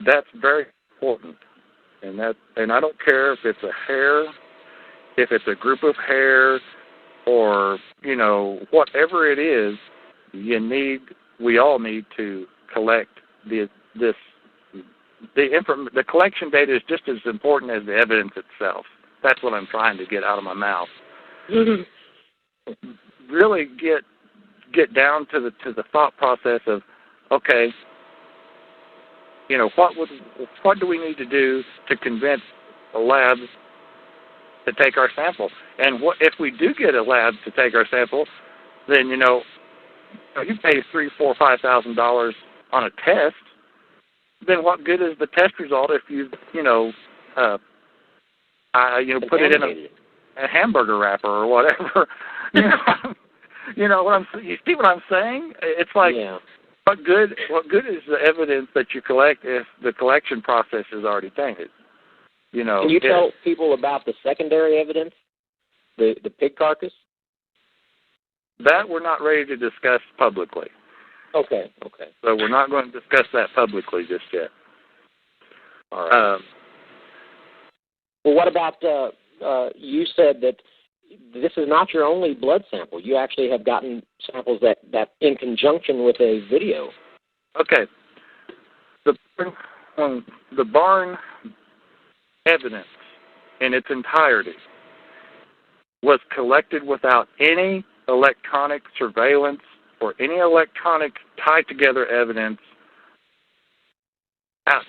that's very important, and I don't care if it's a hair, if it's a group of hair, or whatever it is. We all need to collect the collection data is just as important as the evidence itself. That's what I'm trying to get out of my mouth. Really get down to the thought process of, okay, what do we need to do to convince a lab to take our sample? And what if we do get a lab to take our sample? Then you pay $3,000, $4,000, $5,000 on a test. Then what good is the test result if you put it in a hamburger wrapper or whatever? You see what I'm saying? It's like, what good is the evidence that you collect if the collection process is already tainted? Can you tell people about the secondary evidence, the pig carcass? That we're not ready to discuss publicly. Okay. So we're not going to discuss that publicly just yet. All right. Well, what about, you said that this is not your only blood sample. You actually have gotten samples that in conjunction with a video. Okay. The barn evidence in its entirety was collected without any electronic surveillance or any electronic tied-together evidence that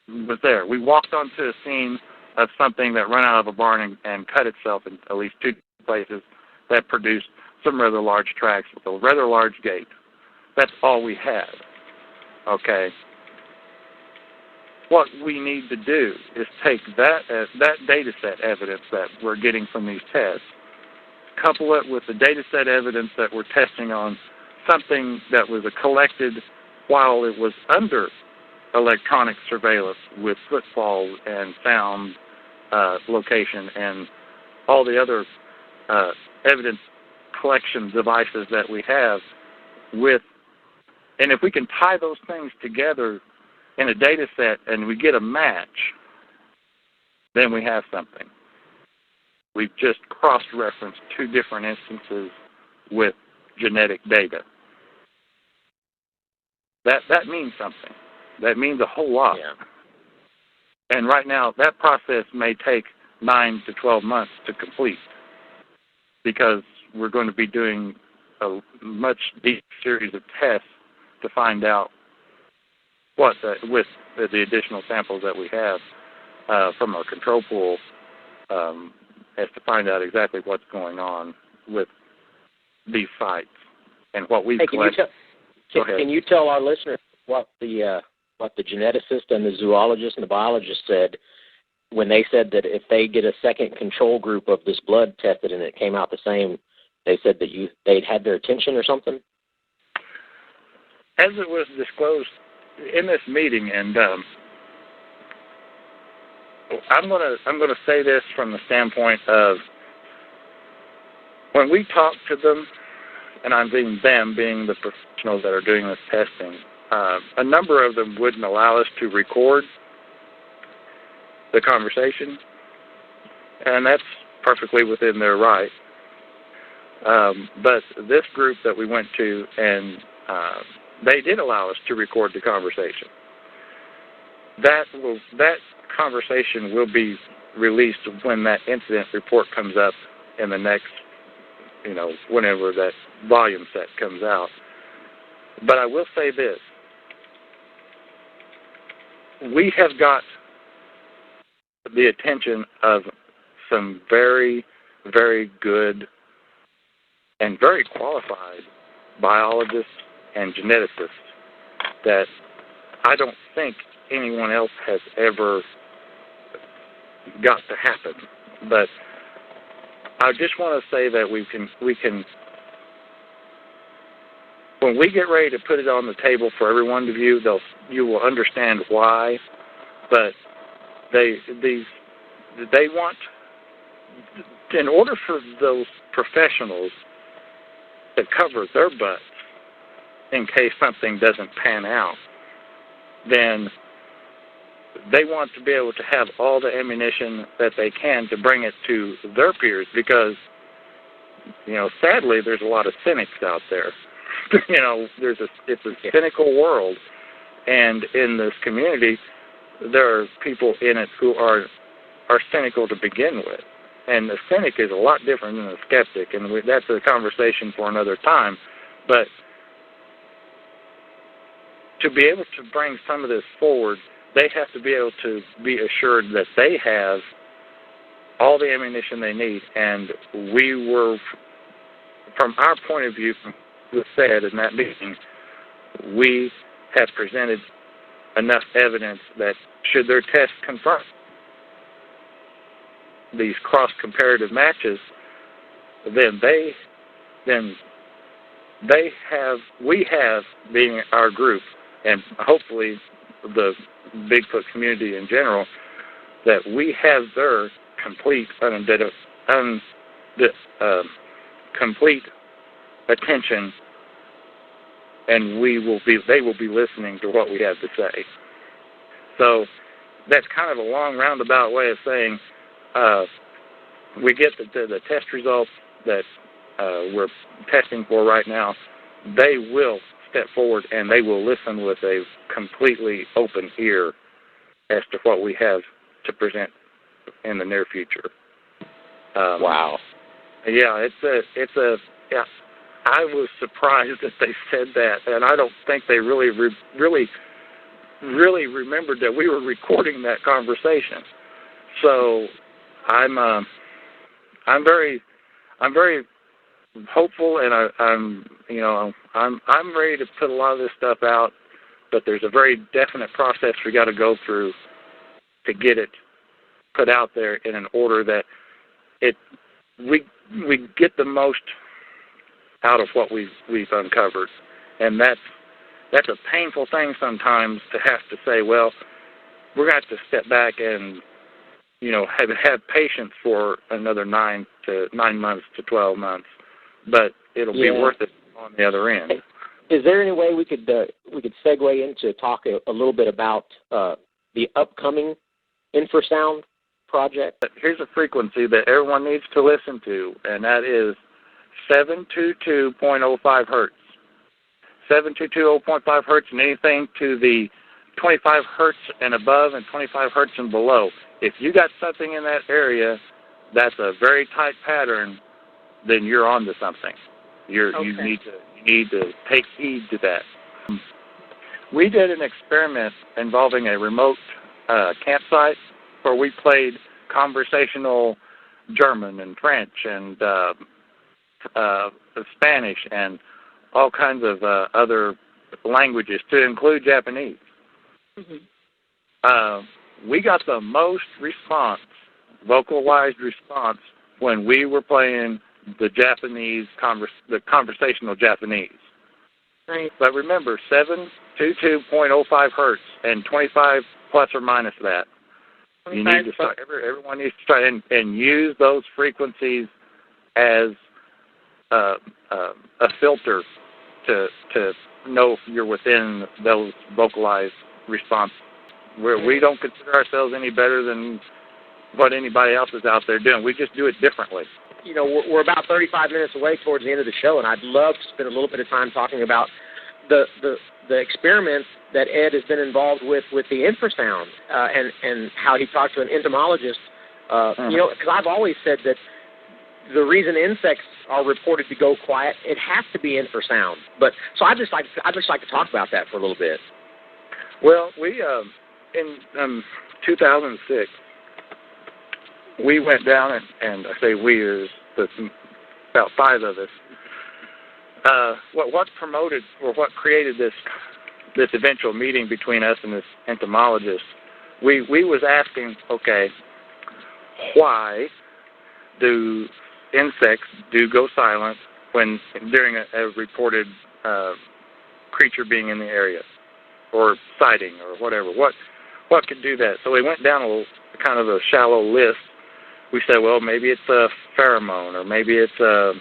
was there. We walked onto a scene of something that ran out of a barn and cut itself in at least two places that produced some rather large tracks with a rather large gate. That's all we had. Okay. What we need to do is take that data set evidence that we're getting from these tests, couple it with the data set evidence that we're testing on something that was collected while it was under electronic surveillance with footfalls and sound location and all the other evidence collection devices that we have and if we can tie those things together in a data set and we get a match, then we have something. We've just cross-referenced two different instances with genetic data. That means something. That means a whole lot. Yeah. And right now, that process may take 9 to 12 months to complete, because we're going to be doing a much deeper series of tests to find out what, with the additional samples that we have from our control pool, as to find out exactly what's going on with these sites and what we've collected. Can you tell our listeners what the geneticist and the zoologist and the biologist said when they said that if they get a second control group of this blood tested and it came out the same, they said that they'd had their attention or something? As it was disclosed in this meeting, and I'm gonna say this from the standpoint of when we talk to them, and I'm being them being the professionals that are doing this testing, a number of them wouldn't allow us to record the conversation, and that's perfectly within their right. But this group that we went to, and they did allow us to record the conversation. That conversation will be released when that incident report comes up in the next, whenever that volume set comes out. But I will say this. We have got the attention of some very, very good and very qualified biologists and geneticists that I don't think anyone else has ever got to happen. But I just want to say that we can when we get ready to put it on the table for everyone to view, you will understand why. But they want, in order for those professionals to cover their butts in case something doesn't pan out, then they want to be able to have all the ammunition that they can to bring it to their peers, because, sadly, there's a lot of cynics out there. It's a cynical world, and in this community, there are people in it who are cynical to begin with. And the cynic is a lot different than the skeptic, and that's a conversation for another time. But to be able to bring some of this forward, they have to be able to be assured that they have all the ammunition they need. And we were, from our point of view, was said in that meeting, we have presented enough evidence that should their test confirm these cross-comparative matches, we have, being our group, and hopefully the Bigfoot community in general, that we have their complete complete attention, and they will be listening to what we have to say. So that's kind of a long roundabout way of saying we get the test results that we're testing for right now. They will step forward and they will listen with a completely open ear as to what we have to present in the near future. Wow. Yeah, yeah. I was surprised that they said that, and I don't think they really remembered that we were recording that conversation. So I'm very hopeful, and I'm ready to put a lot of this stuff out. But there's a very definite process we got to go through to get it put out there in an order that we get the most out of what we've uncovered. And that's a painful thing sometimes, to have to say, well, we're going to have to step back and have patience for another 9 months to 12 months, but it'll be worth it on the other end. Is there any way we could segue into talk a little bit about the upcoming Infrasound project? Here's a frequency that everyone needs to listen to, and that is 722.05 hertz. 722.05 hertz, and anything to the 25 hertz and above and 25 hertz and below. If you got something in that area that's a very tight pattern, then you're onto something. You need to take heed to that. We did an experiment involving a remote campsite where we played conversational German and French and Spanish and all kinds of other languages, to include Japanese. We got the most response, vocalized response, when we were playing the Japanese, the conversational Japanese. Right. But remember, 722.05 hertz and 25 plus or minus that. You need to start. Everyone needs to try and use those frequencies as a filter to know if you're within those vocalized responses. Where we don't consider ourselves any better than what anybody else is out there doing. We just do it differently. You know, we're about 35 minutes away towards the end of the show, and I'd love to spend a little bit of time talking about the experiments that Ed has been involved with the infrasound and how he talked to an entomologist. You know, because I've always said that the reason insects are reported to go quiet, it has to be infrasound. But so I'd just like to talk about that for a little bit. Well, we in 2006. We went down, and I say we, there's about 5 of us. What promoted or what created this eventual meeting between us and this entomologist, we was asking, okay, why do insects go silent when during a reported creature being in the area or sighting or whatever? What could do that? So we went down kind of a shallow list. We said, well, maybe it's a pheromone, or maybe it's a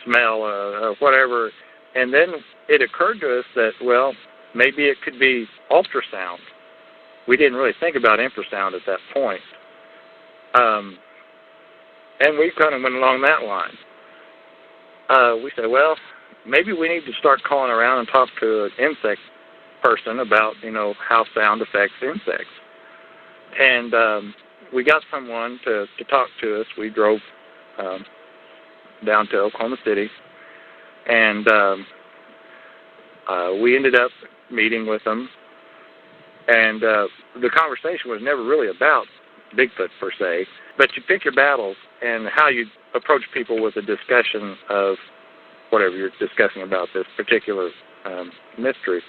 smell, or whatever. And then it occurred to us that, well, maybe it could be ultrasound. We didn't really think about infrasound at that point. And we kind of went along that line. We said, well, maybe we need to start calling around and talk to an insect person about, how sound affects insects. And we got someone to talk to us. We drove down to Oklahoma City, and we ended up meeting with them. And the conversation was never really about Bigfoot per se, but you pick your battles and how you approach people with a discussion of whatever you're discussing about this particular mystery.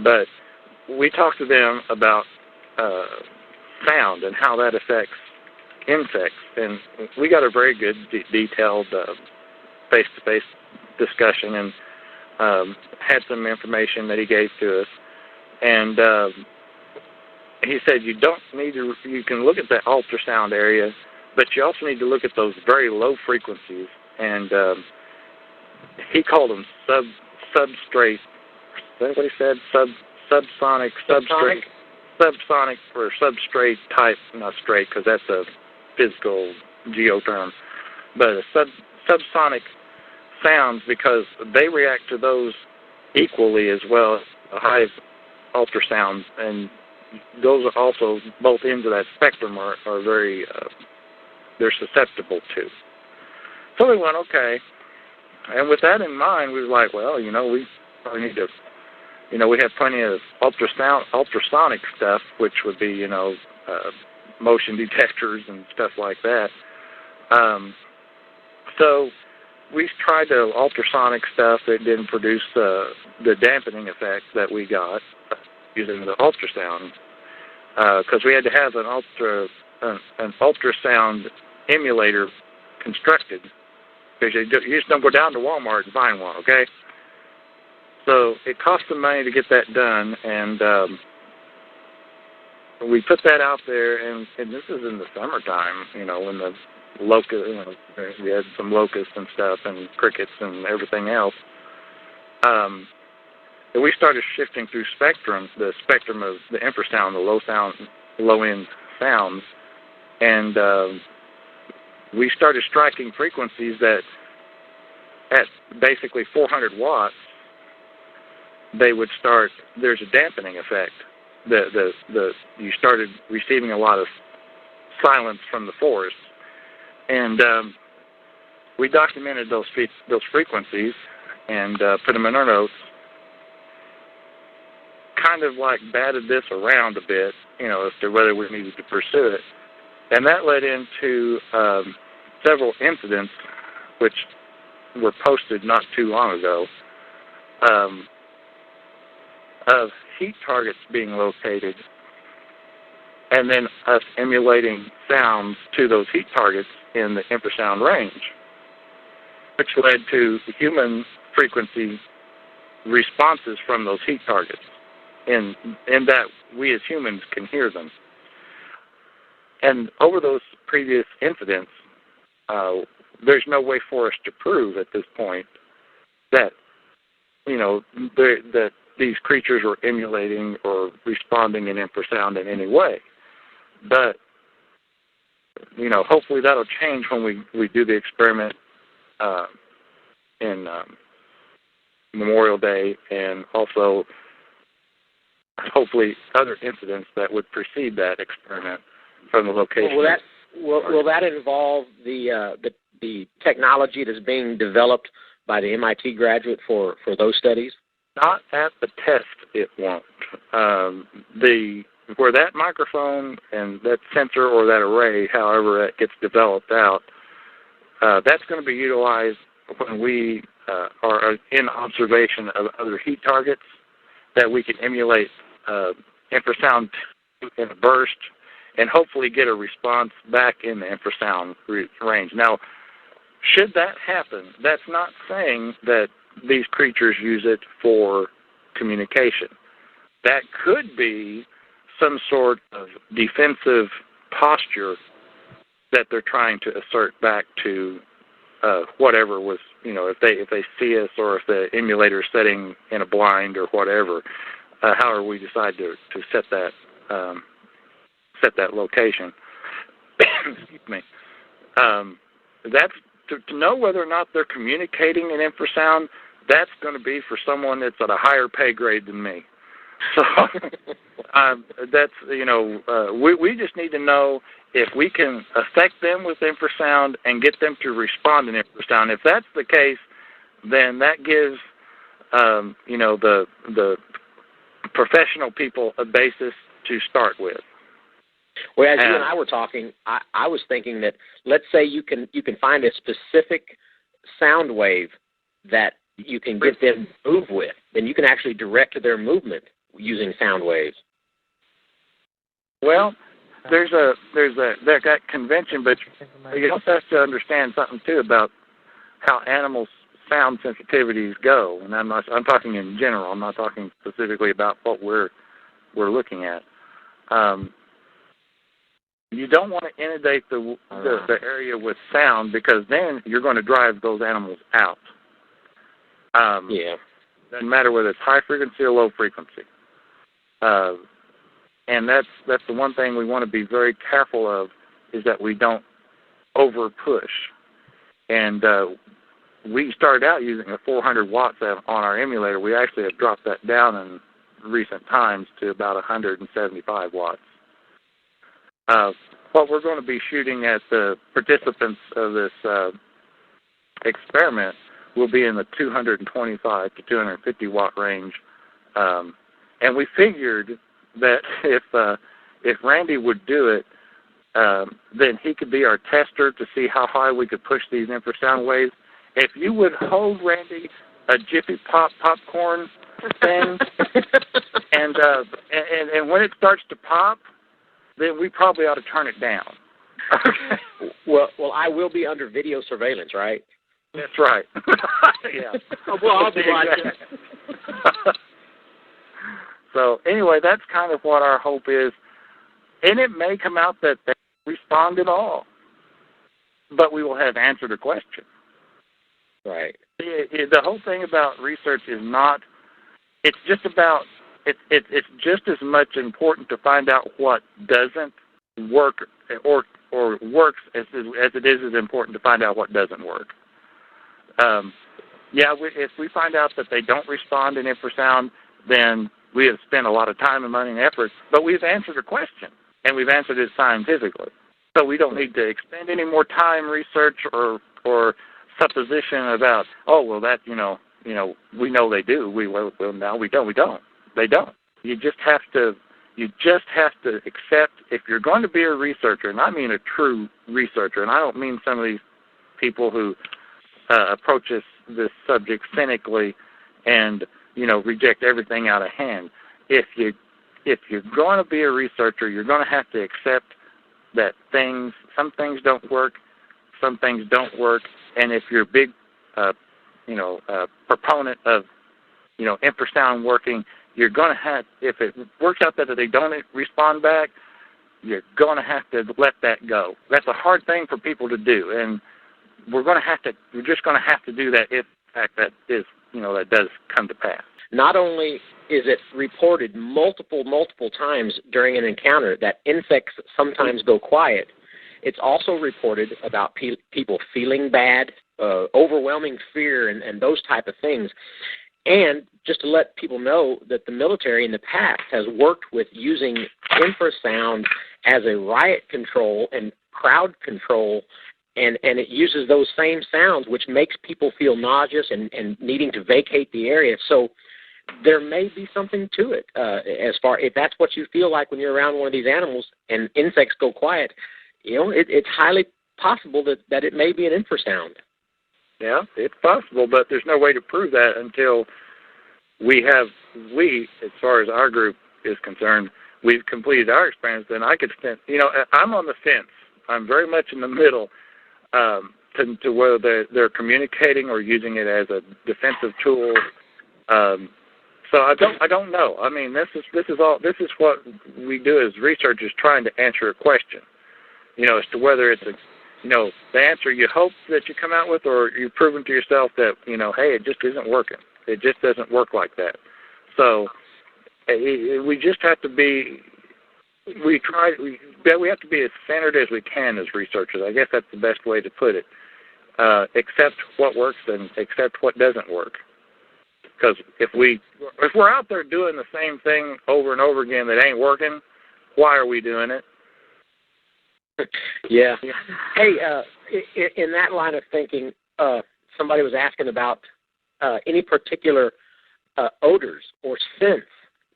But we talked to them about sound and how that affects insects, and we got a very good, detailed face-to-face discussion, and had some information that he gave to us. And he said you can look at the ultrasound area, but you also need to look at those very low frequencies, and he called them substrate. Is that what he said? Subsonic or substrate type, not straight, because that's a physical geoterm, but a subsonic sounds, because they react to those equally as well as a high ultrasound, and those are also, both ends of that spectrum are very, they're susceptible to. So we went, okay, and with that in mind, we were like, well, we probably need to, we have plenty of ultrasonic stuff, which would be, motion detectors and stuff like that. So we tried the ultrasonic stuff that didn't produce the dampening effect that we got using the ultrasound, because we had to have an ultrasound emulator constructed, because you just don't go down to Walmart and find one, okay? So it cost some money to get that done, and we put that out there, and this is in the summertime, when the locust, we had some locusts and stuff, and crickets and everything else. And we started shifting through the spectrum of the infrasound, the low-end sounds, And we started striking frequencies that at basically 400 watts, they would start, there's a dampening effect. You started receiving a lot of silence from the forest. And we documented those frequencies and put them in our notes, kind of like batted this around a bit, as to whether we needed to pursue it. And that led into several incidents, which were posted not too long ago, of heat targets being located, and then us emulating sounds to those heat targets in the infrasound range, which led to human frequency responses from those heat targets, in that we as humans can hear them. And over those previous incidents, there's no way for us to prove at this point that, that these creatures were emulating or responding in infrasound in any way. But, hopefully that'll change when we do the experiment in Memorial Day, and also hopefully other incidents that would precede that experiment from the location. Will that involve the technology that's being developed by the MIT graduate for those studies? Not at the test, it won't. Where that microphone and that sensor or that array, however it gets developed out, that's going to be utilized when we are in observation of other heat targets that we can emulate infrasound in a burst and hopefully get a response back in the infrasound range. Now, should that happen, that's not saying that these creatures use it for communication. That could be some sort of defensive posture that they're trying to assert back to whatever was, if they see us, or if the emulator is setting in a blind or whatever, however we decide to set that location. Excuse me. That's to know whether or not they're communicating in infrasound. That's going to be for someone that's at a higher pay grade than me. So that's, we just need to know if we can affect them with infrasound and get them to respond in infrasound. If that's the case, then that gives, the professional people a basis to start with. Well, as you and I were talking, I was thinking that, let's say you can find a specific sound wave that you can get them to move with, then you can actually direct their movement using sound waves. Well, there's that convention, but you also have to understand something too about how animals' sound sensitivities go. And I'm talking in general. I'm not talking specifically about what we're looking at. You don't want to inundate the area with sound, because then you're going to drive those animals out. Doesn't matter whether it's high frequency or low frequency. And that's the one thing we want to be very careful of, is that we don't over push. And we started out using a 400 watts on our emulator. We actually have dropped that down in recent times to about 175 watts. What we're going to be shooting at the participants of this experiment will be in the 225 to 250 watt range. And we figured that if Randy would do it, then he could be our tester to see how high we could push these infrasound waves. If you would hold, Randy, a Jiffy Pop popcorn thing, and when it starts to pop, then we probably ought to turn it down. Well, I will be under video surveillance, right? That's right. Yeah. Well, I'll be watching. So anyway, that's kind of what our hope is. And it may come out that they respond at all, but we will have answered a question. Right. The whole thing about research is not, it's just about, it's just as much important to find out what doesn't work, or or works as it is important to find out what doesn't work. If we find out that they don't respond in infrasound, then we have spent a lot of time and money and effort, but we've answered a question, and we've answered it scientifically. So we don't need to expend any more time, research, or supposition about, that, we know they do. Now we don't. We don't. They don't. You just have to accept, if you're going to be a researcher, and I mean a true researcher, and I don't mean some of these people who approach this subject cynically and reject everything out of hand. If you're going to be a researcher, you're going to have to accept that some things don't work, some things don't work, and if you're a big proponent of infrasound working, you're going to have, if it works out that they don't respond back, you're going to have to let that go. That's a hard thing for people to do, and we're just going to have to do that if in fact that does come to pass. Not only is it reported multiple times during an encounter that insects sometimes go quiet, it's also reported about people feeling bad, overwhelming fear, and those type of things. And just to let people know that the military in the past has worked with using infrasound as a riot control and crowd control, and it uses those same sounds, which makes people feel nauseous and needing to vacate the area. So there may be something to it, as far if that's what you feel like when you're around one of these animals and insects go quiet. It's highly possible that it may be an infrasound. Yeah, it's possible, but there's no way to prove that until we, as far as our group is concerned, we've completed our experiments. Then I could spend, I'm on the fence. I'm very much in the middle to whether they're communicating or using it as a defensive tool. So I don't know. I mean, this is what we do as researchers, trying to answer a question. As to whether it's the answer you hope that you come out with, or you've proven to yourself that, hey, it just isn't working. It just doesn't work like that. So we just have to be, we have to be as centered as we can as researchers. I guess that's the best way to put it. Accept what works and accept what doesn't work. Because if we're out there doing the same thing over and over again that ain't working, why are we doing it? Yeah. Hey, in that line of thinking, somebody was asking about any particular odors or scents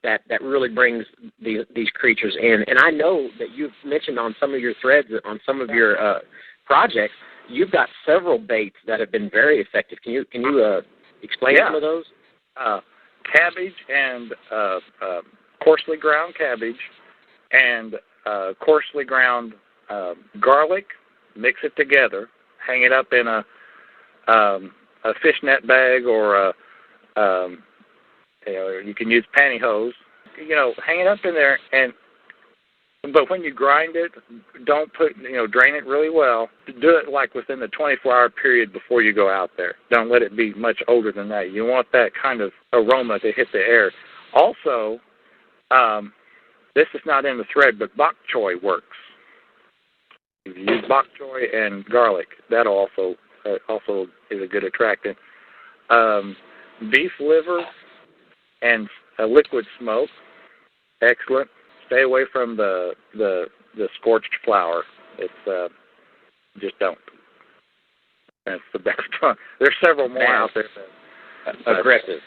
that really brings these creatures in. And I know that you've mentioned on some of your threads, on some of your projects, you've got several baits that have been very effective. Can you explain some of those? Cabbage and coarsely ground cabbage and coarsely ground garlic. Mix it together. Hang it up in a fishnet bag, or you can use pantyhose. Hang it up in there, but when you grind it, don't drain it really well. Do it like within the 24-hour period before you go out there. Don't let it be much older than that. You want that kind of aroma to hit the air. Also, this is not in the thread, but bok choy works. If you use bok choy and garlic, that also is a good attractant. Beef liver and a liquid smoke, excellent. Stay away from the scorched flour. It's just don't. That's the best one. There's several more out there. Aggressive.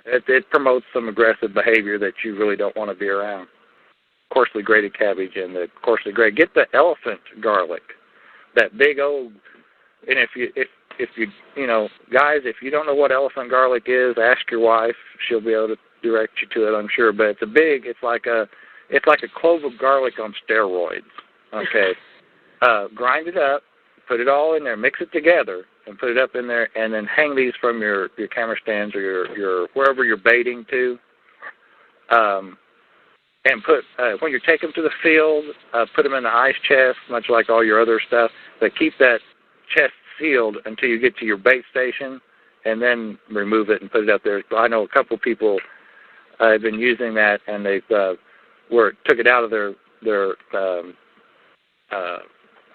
It promotes some aggressive behavior that you really don't want to be around. Coarsely grated cabbage and the coarsely grated. Get the elephant garlic, that big old. And if you guys, if you don't know what elephant garlic is, ask your wife. She'll be able to direct you to it, I'm sure. But it's like a clove of garlic on steroids. Okay, grind it up, put it all in there, mix it together, and put it up in there, and then hang these from your camera stands or your wherever you're baiting to. And put when you take them to the field, put them in the ice chest, much like all your other stuff. But keep that chest sealed until you get to your bait station, and then remove it and put it up there. I know a couple people have been using that, and they've took it out of their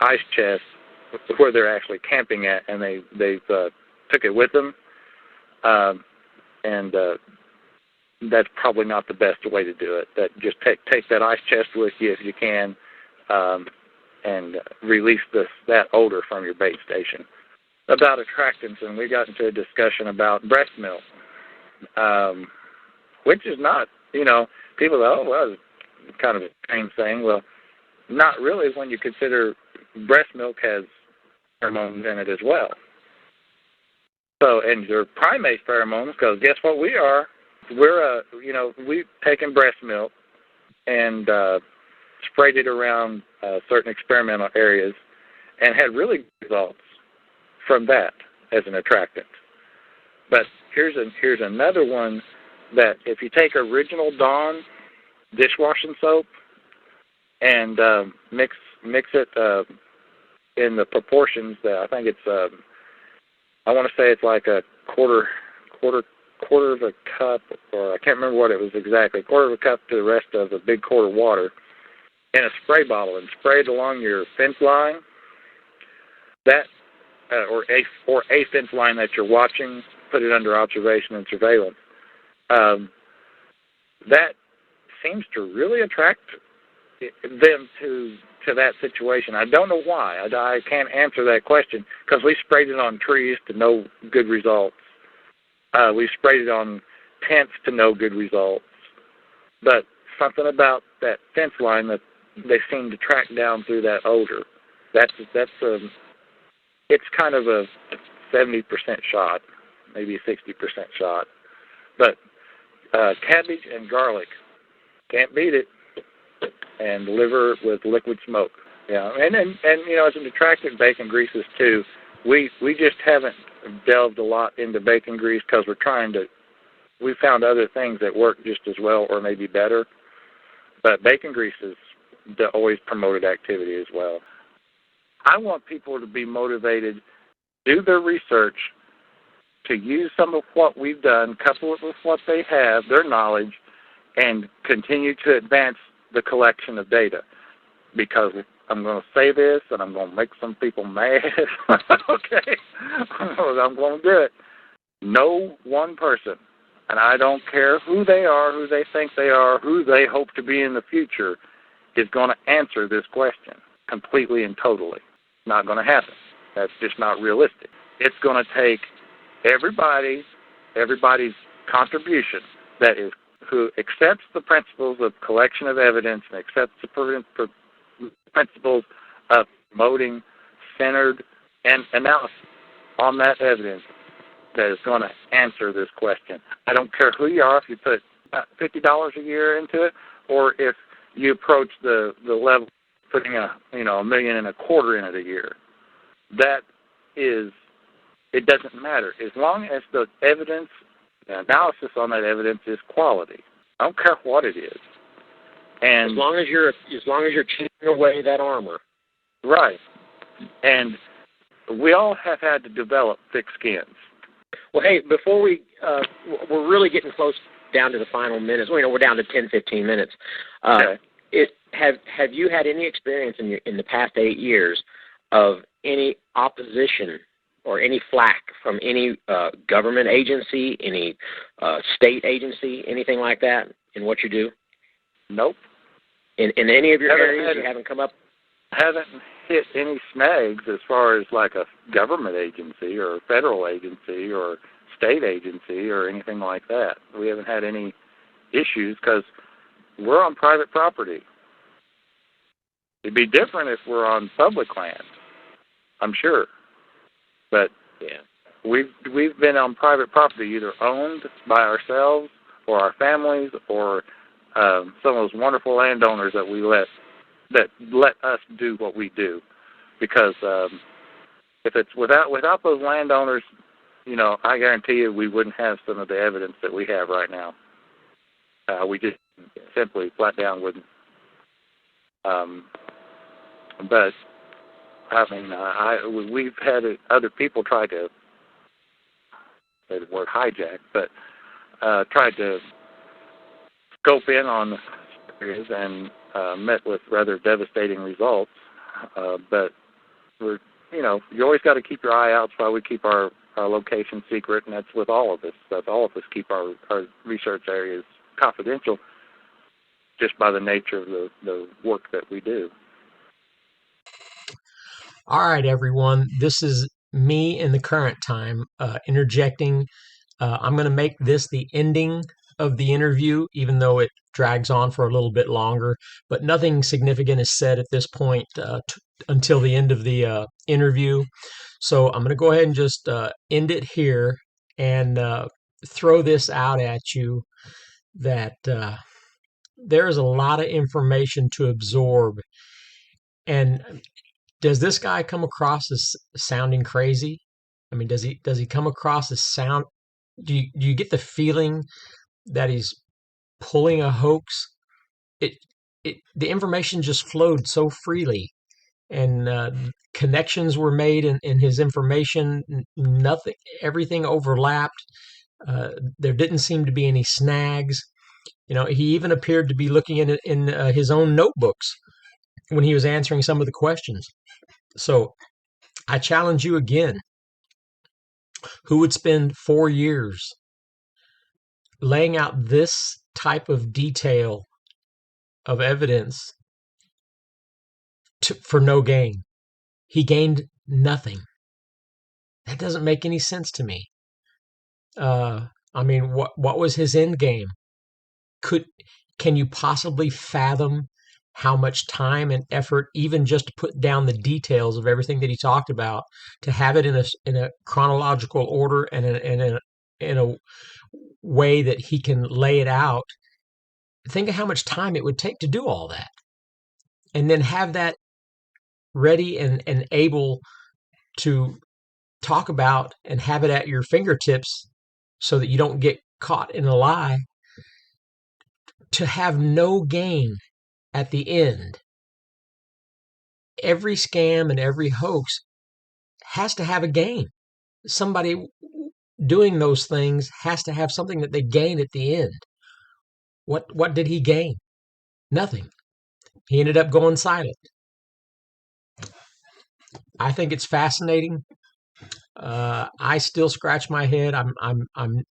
ice chest where they're actually camping at, and they've took it with them, and that's probably not the best way to do it. That just take that ice chest with you if you can, and release that odor from your bait station. About attractants, and we got into a discussion about breast milk, which is not, people go, oh, well, it's kind of a strange thing. Well, not really when you consider breast milk has pheromones in it as well. So, and your primate pheromones, because guess what we are? We've taken breast milk and sprayed it around certain experimental areas and had really good results from that as an attractant. But here's another one that if you take original Dawn dishwashing soap and mix it in the proportions that I think it's I want to say it's like a quarter of a cup, or I can't remember what it was exactly, quarter of a cup to the rest of a big quart of water in a spray bottle and spray it along your fence line. That or a fence line that you're watching, put it under observation and surveillance. That seems to really attract them to that situation. I don't know why. I can't answer that question because we sprayed it on trees to no good results. We sprayed it on tents to no good results. But something about that fence line that they seem to track down through that odor. It's kind of a 70% shot, maybe a 60% shot. But cabbage and garlic, can't beat it. And liver with liquid smoke. Yeah, and as an attractant, bacon greases too. We just haven't delved a lot into bacon grease because we found other things that work just as well or maybe better. But bacon grease is always promoted activity as well. I want people to be motivated, do their research, to use some of what we've done, couple it with what they have, their knowledge, and continue to advance the collection of data, because I'm going to say this and I'm going to make some people mad. Okay, I'm going to do it. No one person, and I don't care who they are, who they think they are, who they hope to be in the future, is going to answer this question completely and totally. Not going to happen. That's just not realistic. It's going to take everybody's contribution who accepts the principles of collection of evidence and accepts the principles of promoting centered and analysis on that evidence that is going to answer this question. I don't care who you are, if you put $50 a year into it, or if you approach the level of putting $1.25 million in it a year. It doesn't matter as long as the evidence. The analysis on that evidence is quality. I don't care what it is, and as long as you're chipping away that armor, right? And we all have had to develop thick skins. Well, hey, before we're really getting close down to the final minutes. We're down to 10, 15 minutes. Okay. Have you had any experience in the past 8 years of any opposition or any flack from any government agency, any state agency, anything like that in what you do? Nope. In any of your areas, you haven't come up? Haven't hit any snags as far as like a government agency or a federal agency or state agency or anything like that. We haven't had any issues because we're on private property. It'd be different if we're on public land, I'm sure. But yeah, we've been on private property, either owned by ourselves or our families or some of those wonderful landowners that let us do what we do. Because if it's without those landowners, I guarantee you we wouldn't have some of the evidence that we have right now. We just simply flat down wouldn't. But I mean, we've had other people try to say the word hijack, but tried to scope in on areas and met with rather devastating results. But we're, you always got to keep your eye out. That's why we keep our location secret, and that's with all of us. That's all of us keep our research areas confidential, just by the nature of the work that we do. All right, everyone. This is me in the current time interjecting. I'm going to make this the ending of the interview, even though it drags on for a little bit longer. But nothing significant is said at this point until the end of the interview. So I'm going to go ahead and just end it here and throw this out at you that there is a lot of information to absorb. And does this guy come across as sounding crazy? I mean, does he come across as sound? Do you get the feeling that he's pulling a hoax? It the information just flowed so freely, and connections were made in his information. Nothing, everything overlapped. There didn't seem to be any snags. He even appeared to be looking in his own notebooks when he was answering some of the questions. So I challenge you again. Who would spend 4 years laying out this type of detail of evidence for no gain? He gained nothing. That doesn't make any sense to me. I mean, what was his end game? Can you possibly fathom how much time and effort, even just to put down the details of everything that he talked about, to have it in a chronological order and in a way that he can lay it out? Think of how much time it would take to do all that, and then have that ready and able to talk about and have it at your fingertips so that you don't get caught in a lie. To have no gain at the end. Every scam and every hoax has to have a gain. Somebody doing those things has to have something that they gain at the end. What did he gain? Nothing. He ended up going silent. I think it's fascinating. I still scratch my head. I'm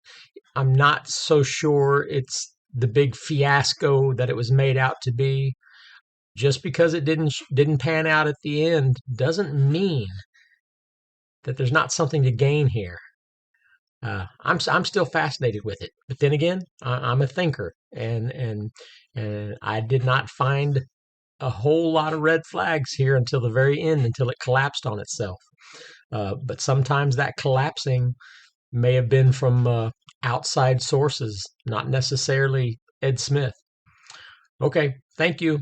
not so sure it's the big fiasco that it was made out to be. Just because it didn't pan out at the end doesn't mean that there's not something to gain here. I'm still fascinated with it, but then again, I'm a thinker, and I did not find a whole lot of red flags here until the very end, until it collapsed on itself. But sometimes that collapsing may have been from outside sources, not necessarily Ed Smith. Okay, thank you.